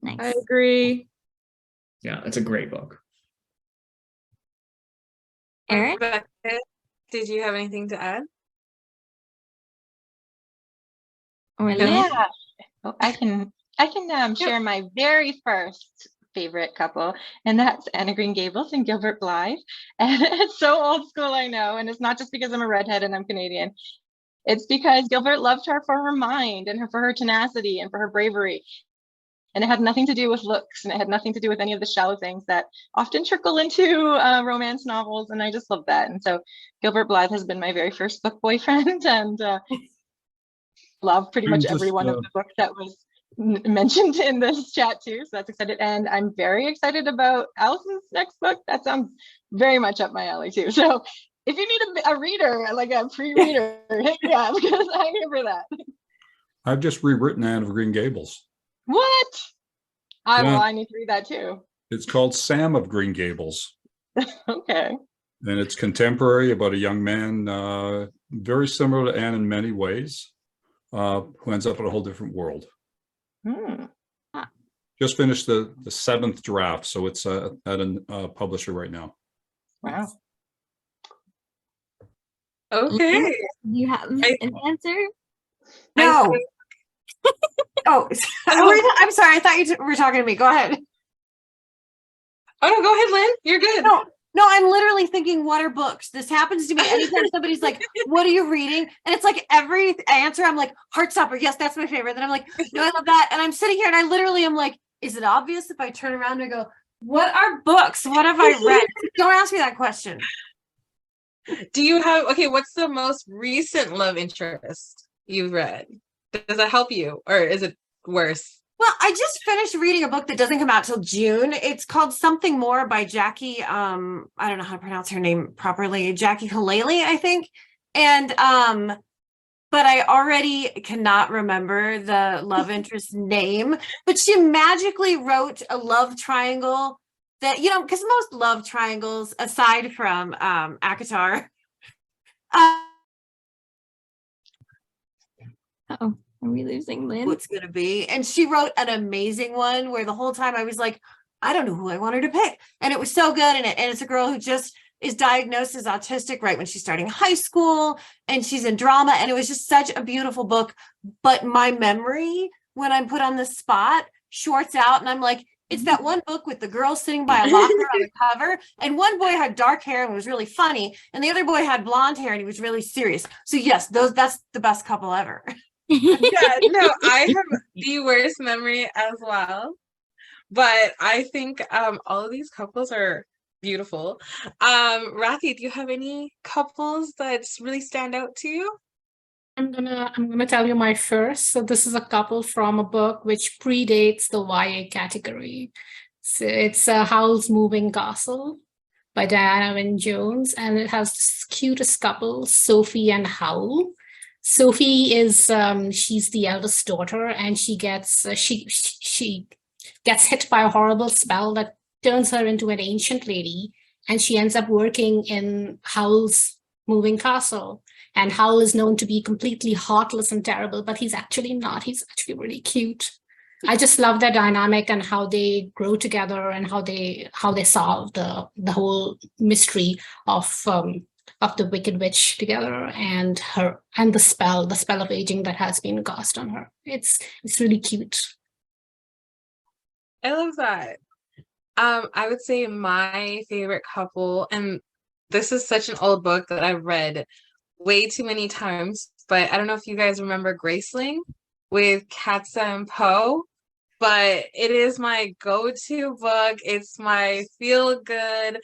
Nice. I agree. Yeah, it's a great book. Eric? Rebecca, did you have anything to add? Or Lynn? Yeah, oh, I can share my very first favorite couple, and that's Anna Green Gables and Gilbert Blythe. And it's so old school, I know, and it's not just because I'm a redhead and I'm Canadian. It's because Gilbert loved her for her mind and for her tenacity and for her bravery. And it had nothing to do with looks, and it had nothing to do with any of the shallow things that often trickle into romance novels. And I just love that. And so Gilbert Blythe has been my very first book boyfriend, and love pretty much every one of the books that was mentioned in this chat too. So that's excited. And I'm very excited about Alyson's next book. That sounds very much up my alley too. So if you need a reader, like a pre-reader, hit me up because I'm here for that. I've just rewritten Anne of Green Gables. What? Well, I need to read that too. It's called Sam of Green Gables. Okay. And it's contemporary about a young man very similar to Anne in many ways, who ends up in a whole different world. Hmm. Just finished the 7th draft, so it's at a publisher right now. Wow. Okay. Do you have an answer? No. think- Oh, I'm sorry. I thought you were talking to me. Go ahead. Oh no, go ahead, Lynn. You're good. No, I'm literally thinking, what are books? This happens to me anytime somebody's like, what are you reading? And it's like every answer, I'm like, Heartstopper. Yes, that's my favorite. Then I'm like, no, I love that. And I'm sitting here and I literally am like, is it obvious if I turn around and go, what are books? What have I read? Don't ask me that question. Do you have, okay, what's the most recent love interest you've read? Does that help you or is it worse? Well, I just finished reading a book that doesn't come out till June. It's called Something More by Jackie. I don't know how to pronounce her name properly. Jackie Halali, I think. And but I already cannot remember the love interest name. But she magically wrote a love triangle that, you know, because most love triangles, aside from ACOTAR, Oh, are we losing Lynn? what's going to be. And she wrote an amazing one where the whole time I was like, I don't know who I want her to pick. And it was so good. And it's a girl who just is diagnosed as autistic right when she's starting high school and she's in drama. And it was just such a beautiful book. But my memory, when I'm put on the spot, shorts out. And I'm like, it's that one book with the girl sitting by a locker on the cover. And one boy had dark hair and was really funny. And the other boy had blonde hair and he was really serious. So yes, that's the best couple ever. Yeah, no, I have the worst memory as well. But I think all of these couples are beautiful. Rati, do you have any couples that really stand out to you? I'm gonna tell you my first. So this is a couple from a book which predates the YA category. So it's Howl's Moving Castle by Diana Wynne Jones, and it has this cutest couple, Sophie and Howl. Sophie is she's the eldest daughter, and she gets she gets hit by a horrible spell that turns her into an ancient lady, and she ends up working in Howl's Moving Castle. And Howl is known to be completely heartless and terrible, but he's actually not. He's actually really cute. I just love their dynamic and how they grow together and how they solve the whole mystery of the Wicked Witch together and the spell of aging that has been cast on her. It's really cute. I love that. I would say my favorite couple, and this is such an old book that I've read way too many times, but I don't know if you guys remember Graceling with Katza and Poe, but it is my go-to book. It's my feel-good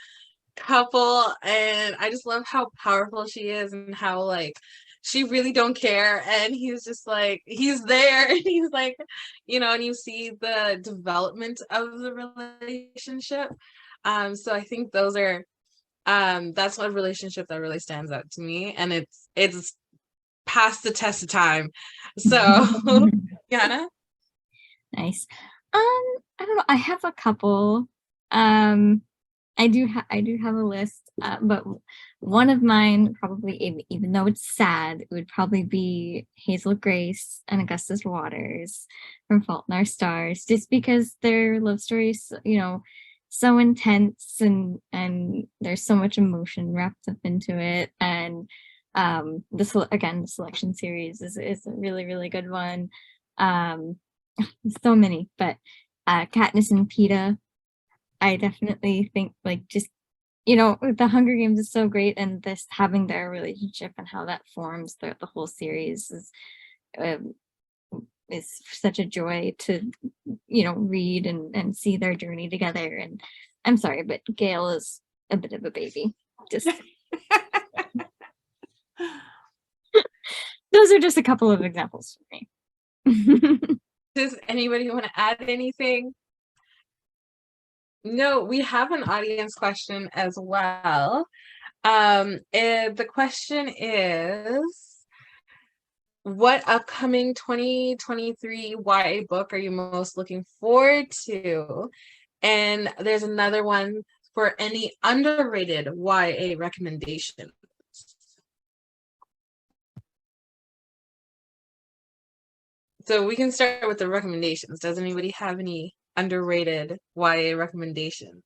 couple, and I just love how powerful she is and how like she really don't care, and he's just like he's there and he's like, you know, and you see the development of the relationship. So I think those are that's one relationship that really stands out to me, and it's past the test of time. So Yaunna? Nice. I don't know. I have a couple. I do have a list, but one of mine probably, even though it's sad, it would probably be Hazel Grace and Augustus Waters from Fault in Our Stars, just because their love stories, you know, so intense and there's so much emotion wrapped up into it. And the selection series is a really, really good one. So many, but Katniss and Peeta, I definitely think, like, just, you know, the Hunger Games is so great, and this having their relationship and how that forms throughout the whole series is such a joy to, you know, read and see their journey together. And I'm sorry, but Gail is a bit of a baby. Just those are just a couple of examples for me. Does anybody want to add anything? No, we have an audience question as well. The question is, what upcoming 2023 YA book are you most looking forward to? And there's another one for any underrated YA recommendations. So we can start with the recommendations. Does anybody have any underrated YA recommendations?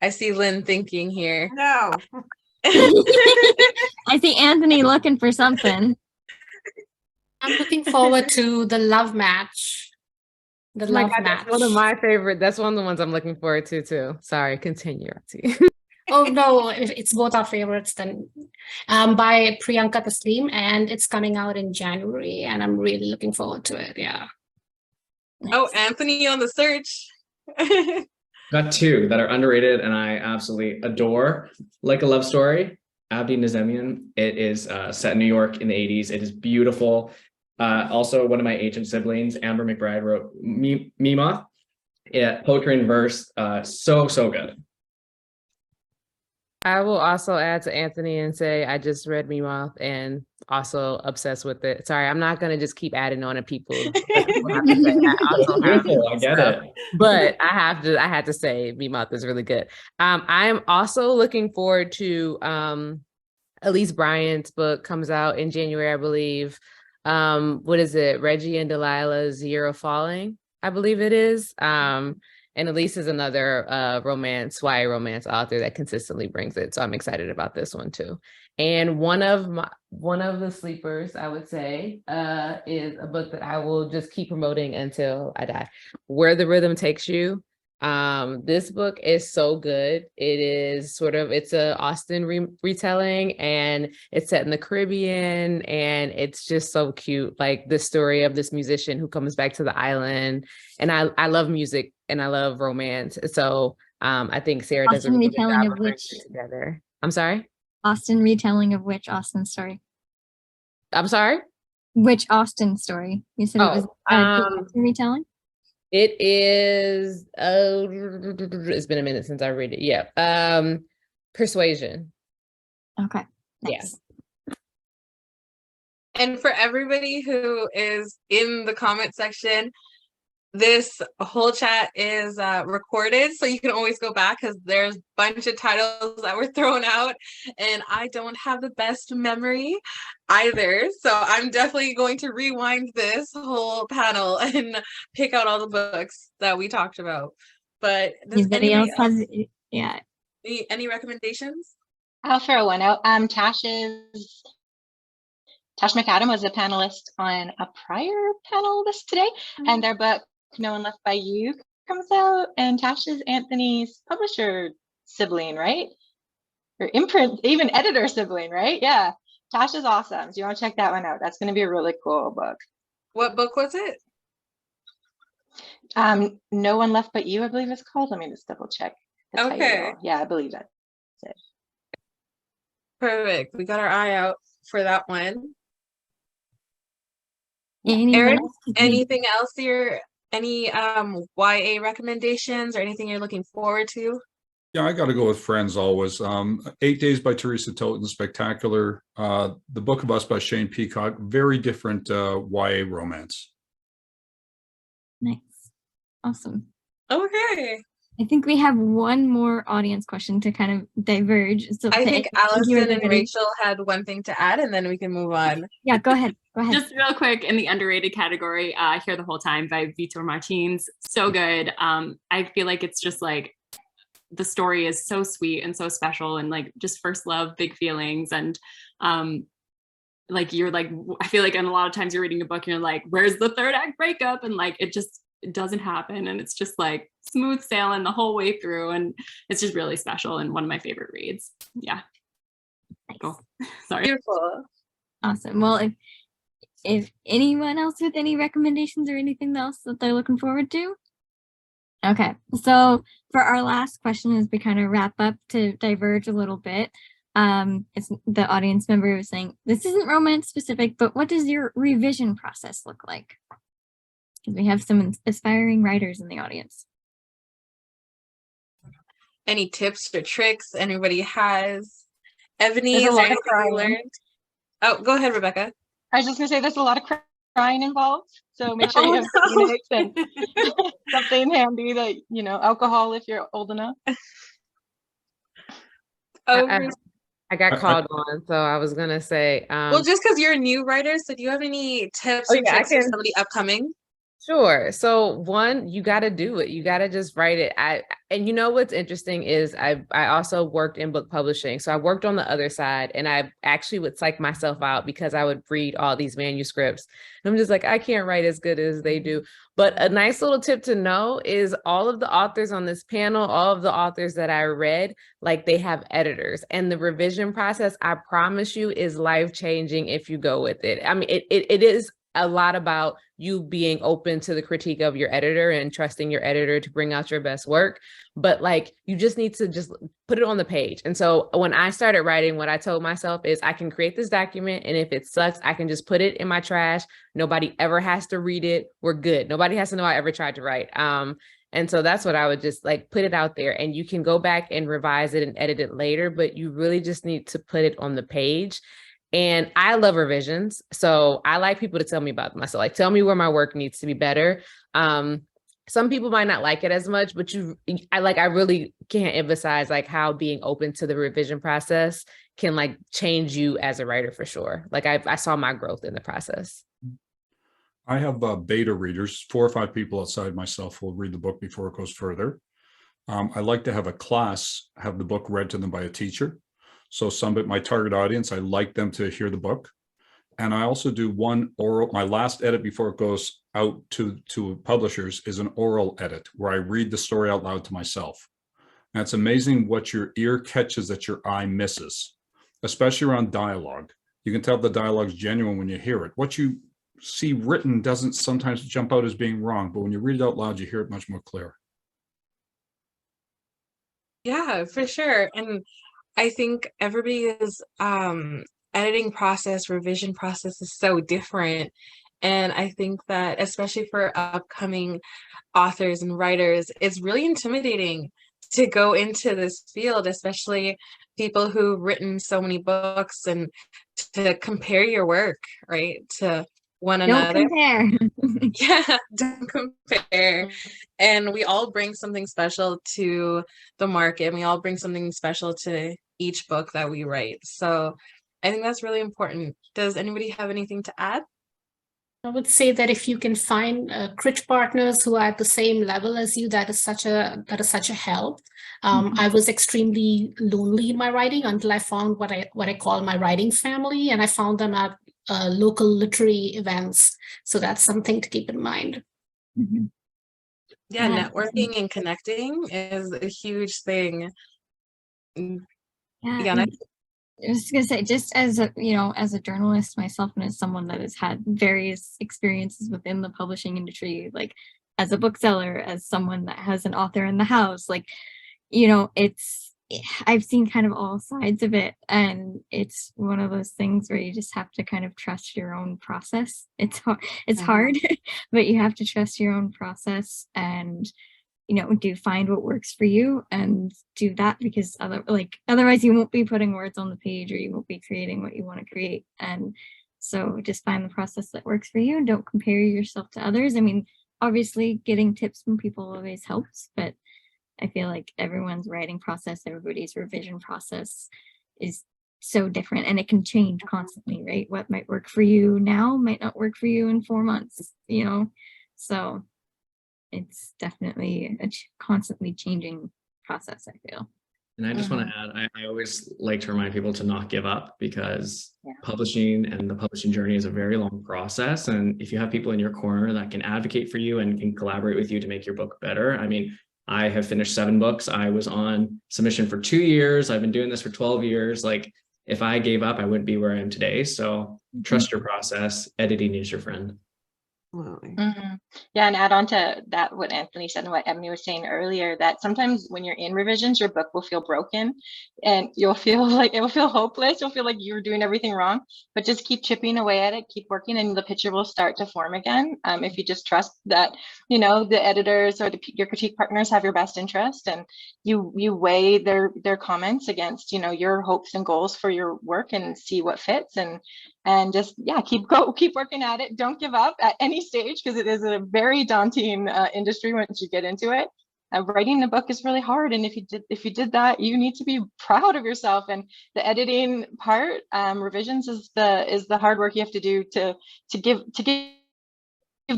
I see Lynn thinking here. No. I see Anthony looking for something. I'm looking forward to The Love Match. The Oh my Love God, Match. that's one of my favorite. That's one of the ones I'm looking forward to too. Sorry, continue, Rati. Oh no, if it's both our favorites, then by Priyanka Taslim, and it's coming out in January, and I'm really looking forward to it. Yeah. Oh, Anthony on the search. Got two that are underrated and I absolutely adore. Like a Love Story, Abdi Nazemian. It is set in New York in the 80s. It is beautiful. Also, one of my ancient siblings, Amber McBride, wrote Mima. Yeah, poetry and verse. So good. I will also add to Anthony and say I just read Meemaw and also obsessed with it. Sorry, I'm not gonna just keep adding on to people. Beautiful, I get it. But I had to say Meemaw is really good. I am also looking forward to Elise Bryant's book comes out in January, I believe. What is it? Reggie and Delilah's Year of Falling, I believe it is. And Elise is another YA romance author that consistently brings it. So I'm excited about this one too. And one of the sleepers, I would say, is a book that I will just keep promoting until I die. Where the Rhythm Takes You. This book is so good. It's a Austen retelling, and it's set in the Caribbean, and it's just so cute. Like the story of this musician who comes back to the island. And I love music and I love romance. So I think Sarah does a really good job of bringing it together. I'm sorry? Austen retelling of which Austen story? I'm sorry? Which Austen story? You said it was Austen retelling? It is, it's been a minute since I read it. Yeah. Persuasion. Okay. Yes. Yeah. And for everybody who is in the comment section, this whole chat is recorded, so you can always go back because there's a bunch of titles that were thrown out, and I don't have the best memory either. So I'm definitely going to rewind this whole panel and pick out all the books that we talked about. But does anybody else has any recommendations? I'll throw one out. Tash McAdam was a panelist on a prior panel list today, and their book No One Left by You comes out, and Tash is Anthony's publisher sibling, right? Or imprint, even editor sibling, right? Yeah. Tash is awesome. So you want to check that one out. That's going to be a really cool book. What book was it? No One Left But You, I believe it's called. Let me just double check the title. Yeah, I believe that's it. Perfect. We got our eye out for that one. Eric, anything else any YA recommendations or anything you're looking forward to? Yeah, I got to go with Friends always. 8 Days by Teresa Toten, spectacular. The Book of Us by Shane Peacock, very different YA romance. Nice. Awesome. Okay. I think we have one more audience question to kind of diverge. So I think Alyson and Rachael had one thing to add, and then we can move on. Yeah, go ahead. Just real quick, in the underrated category, Here the Whole Time by Vitor Martins. So good. I feel like it's just like the story is so sweet and so special, and like just first love, big feelings, and like you're like, I feel like, and a lot of times you're reading a book and you're like, where's the third act breakup? And like it doesn't happen, and it's just like smooth sailing the whole way through, and it's just really special and one of my favorite reads. Yeah. Nice. Cool. Sorry. Beautiful. Awesome. Well, if anyone else with any recommendations or anything else that they're looking forward to. Okay, so for our last question, as we kind of wrap up to diverge a little bit, it's the audience member was saying, this isn't romance specific, but what does your revision process look like? Because we have some aspiring writers in the audience. Any tips or tricks anybody has? Ebony, is There's a there lot of anything you crying. learned? Oh, go ahead, Rebecca. I was just going to say there's a lot of crying involved. So make sure you have Kleenex and something handy that, alcohol if you're old enough. Over. I got called on, so I was gonna say. Well, just because you're a new writer, so do you have any tips Oh or yeah, I tricks for can. somebody upcoming? Sure. So one, you got to do it. You got to just write it. And you know what's interesting is I also worked in book publishing. So I worked on the other side, and I actually would psych myself out because I would read all these manuscripts. And I'm just like, I can't write as good as they do. But a nice little tip to know is all of the authors on this panel, all of the authors that I read, like they have editors, and the revision process, I promise you, is life-changing if you go with it. I mean, it is a lot about you being open to the critique of your editor and trusting your editor to bring out your best work. But like, you just need to just put it on the page. And so when I started writing, what I told myself is I can create this document, and if it sucks, I can just put it in my trash. Nobody ever has to read it. We're good. Nobody has to know I ever tried to write. And so that's what I would just like, put it out there, and you can go back and revise it and edit it later, but you really just need to put it on the page. And I love revisions. So I like people to tell me about them. So like, tell me where my work needs to be better. Some people might not like it as much, but I really can't emphasize like how being open to the revision process can like change you as a writer for sure. Like I saw my growth in the process. I have beta readers, 4 or 5 people outside myself will read the book before it goes further. I like to have a class, have the book read to them by a teacher. So my target audience, I like them to hear the book. And I also do one oral, my last edit before it goes out to publishers is an oral edit where I read the story out loud to myself. And it's amazing what your ear catches that your eye misses, especially around dialogue. You can tell the dialogue's genuine when you hear it. What you see written doesn't sometimes jump out as being wrong, but when you read it out loud, you hear it much more clear. Yeah, for sure. And I think everybody's editing process, revision process is so different. And I think that especially for upcoming authors and writers, it's really intimidating to go into this field, especially people who've written so many books, and to compare your work, right, to one another. Don't compare. Yeah, don't compare. And we all bring something special to the market, and we all bring something special to each book that we write. So I think that's really important. Does anybody have anything to add? I would say that if you can find crit partners who are at the same level as you, that is such a help. I was extremely lonely in my writing until I found what I call my writing family, and I found them at local literary events. So that's something to keep in mind. Mm-hmm. Yeah, networking and connecting is a huge thing. Yeah, I was gonna say, just as a journalist myself, and as someone that has had various experiences within the publishing industry, like as a bookseller, as someone that has an author in the house, like, I've seen kind of all sides of it, and it's one of those things where you just have to kind of trust your own process. It's hard, but you have to trust your own process, and do find what works for you and do that, because otherwise you won't be putting words on the page, or you won't be creating what you want to create. And so just find the process that works for you. Don't compare yourself to others. I mean, obviously getting tips from people always helps, but I feel like everyone's writing process, everybody's revision process is so different, and it can change constantly, right? What might work for you now might not work for you in 4 months, so it's definitely a constantly changing process, I feel. And I just want to add, I always like to remind people to not give up, because publishing and the publishing journey is a very long process. And if you have people in your corner that can advocate for you and can collaborate with you to make your book better. I mean, I have finished 7 books. I was on submission for 2 years. I've been doing this for 12 years. Like, if I gave up, I wouldn't be where I am today. So trust your process. Editing is your friend. Mm-hmm. Yeah, and add on to that what Anthony said and what Ebony was saying earlier, that sometimes when you're in revisions, your book will feel broken, and you'll feel like it will feel hopeless. You'll feel like you're doing everything wrong, but just keep chipping away at it, keep working, and the picture will start to form again. If you just trust that, the editors or your critique partners have your best interest, and you weigh their comments against, your hopes and goals for your work, and see what fits, and just keep working at it. Don't give up at any stage, because it is a very daunting industry once you get into it. writing a book is really hard, and if you did that, you need to be proud of yourself. And the editing part, revisions, is the hard work you have to do to give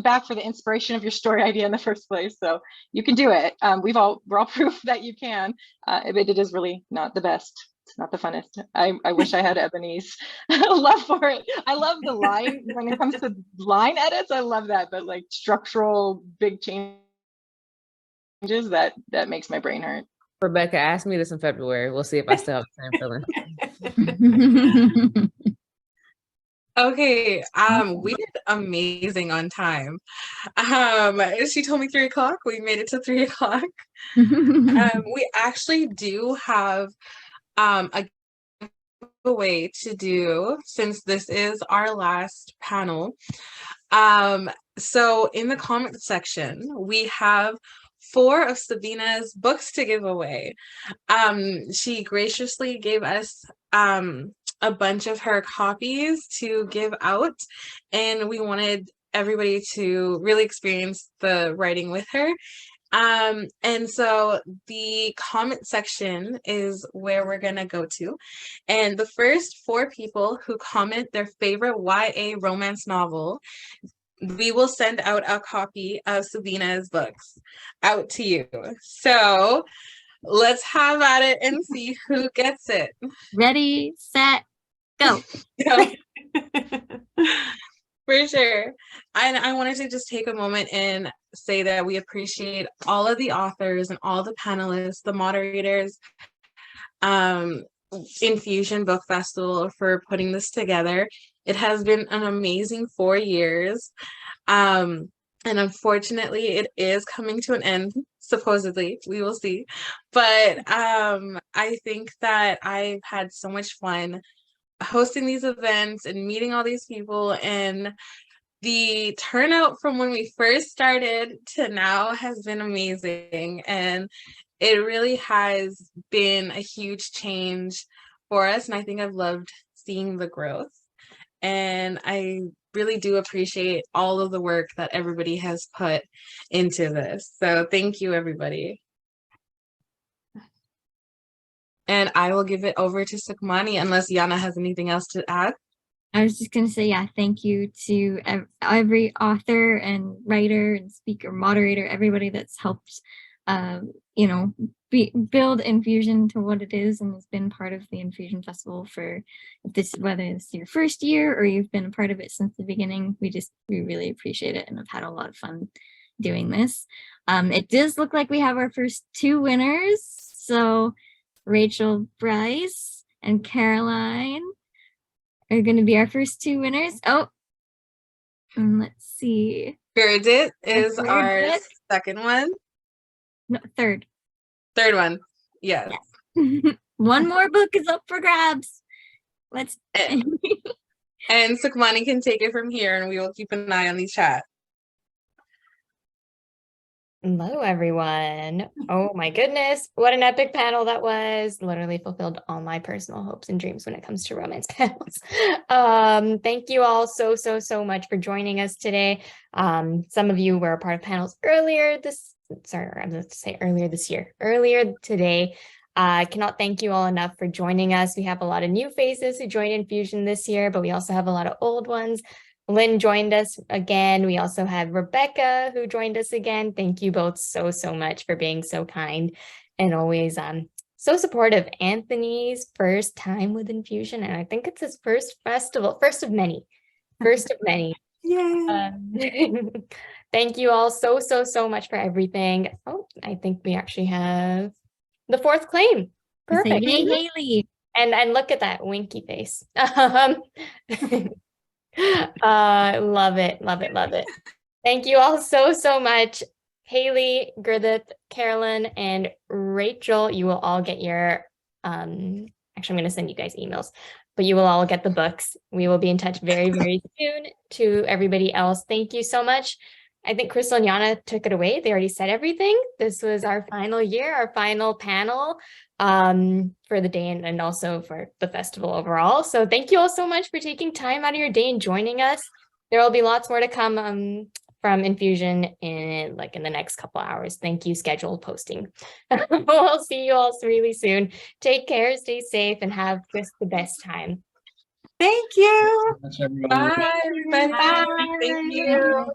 back for the inspiration of your story idea in the first place. So you can do it. We're all proof that you can, but it is really not the best. It's not the funnest. I wish I had Ebony's love for it. I love the line when it comes to line edits. I love that, but like structural big changes, that makes my brain hurt. Rebecca, ask me this in February. We'll see if I still have the same feeling. Okay, we did amazing on time. She told me 3 o'clock. We made it to 3 o'clock. We actually do have a giveaway to do, since this is our last panel. So in the comment section, we have 4 of Sabina's books to give away. She graciously gave us a bunch of her copies to give out, and we wanted everybody to really experience the writing with her. And so the comment section is where we're gonna go to, and the first 4 people who comment their favorite YA romance novel, we will send out a copy of Sabina's books out to you. So let's have at it and see who gets it. Ready, set, go. For sure. And I wanted to just take a moment and say that we appreciate all of the authors and all the panelists, the moderators, Infusion Book Festival, for putting this together. It has been an amazing 4 years. And unfortunately, it is coming to an end, supposedly. We will see. But I think that I've had so much fun hosting these events and meeting all these people, and the turnout from when we first started to now has been amazing, and it really has been a huge change for us, and I think I've loved seeing the growth, and I really do appreciate all of the work that everybody has put into this. So thank you, everybody. And I will give it over to Sukhmani, unless Yaunna has anything else to add. I was just going to say, yeah, thank you to every author and writer and speaker, moderator, everybody that's helped, build Infusion to what it is and has been part of the Infusion Festival for whether it's your first year or you've been a part of it since the beginning. We really appreciate it and have had a lot of fun doing this. It does look like we have our first 2 winners. So Rachael Bryce and Caroline are going to be our first 2 winners. Oh, and let's see. Spirit is our second one. No, third. Third one. Yes. One more book is up for grabs. Let's. And Sukhmani can take it from here, and we will keep an eye on the chat. Hello, everyone. Oh my goodness. What an epic panel that was. Literally fulfilled all my personal hopes and dreams when it comes to romance panels. Thank you all so much for joining us today. Some of you were a part of panels earlier today. I cannot thank you all enough for joining us. We have a lot of new faces who joined Infusion this year, but we also have a lot of old ones. Lynn joined us again. We also have Rebecca who joined us again. Thank you both so much for being so kind and always so supportive. Anthony's first time with Infusion, and I think it's his first festival, first of many. Yay. Thank you all so much for everything. Oh, I think we actually have the 4th claim. Perfect. Yay, Haley. And look at that winky face. Love it. Thank you all so much. Haley, Griffith, Carolyn, and Rachael, you will all get your actually I'm going to send you guys emails, but you will all get the books. We will be in touch very soon. To everybody else, thank you so much. I think Crystal and Yaunna took it away. They already said everything. This was our final year, our final panel for the day and also for the festival overall. So thank you all so much for taking time out of your day and joining us. There will be lots more to come from Infusion in the next couple hours. Thank you, scheduled posting. We'll see you all really soon. Take care, stay safe, and have just the best time. Thank you. Bye. Bye. Thank you.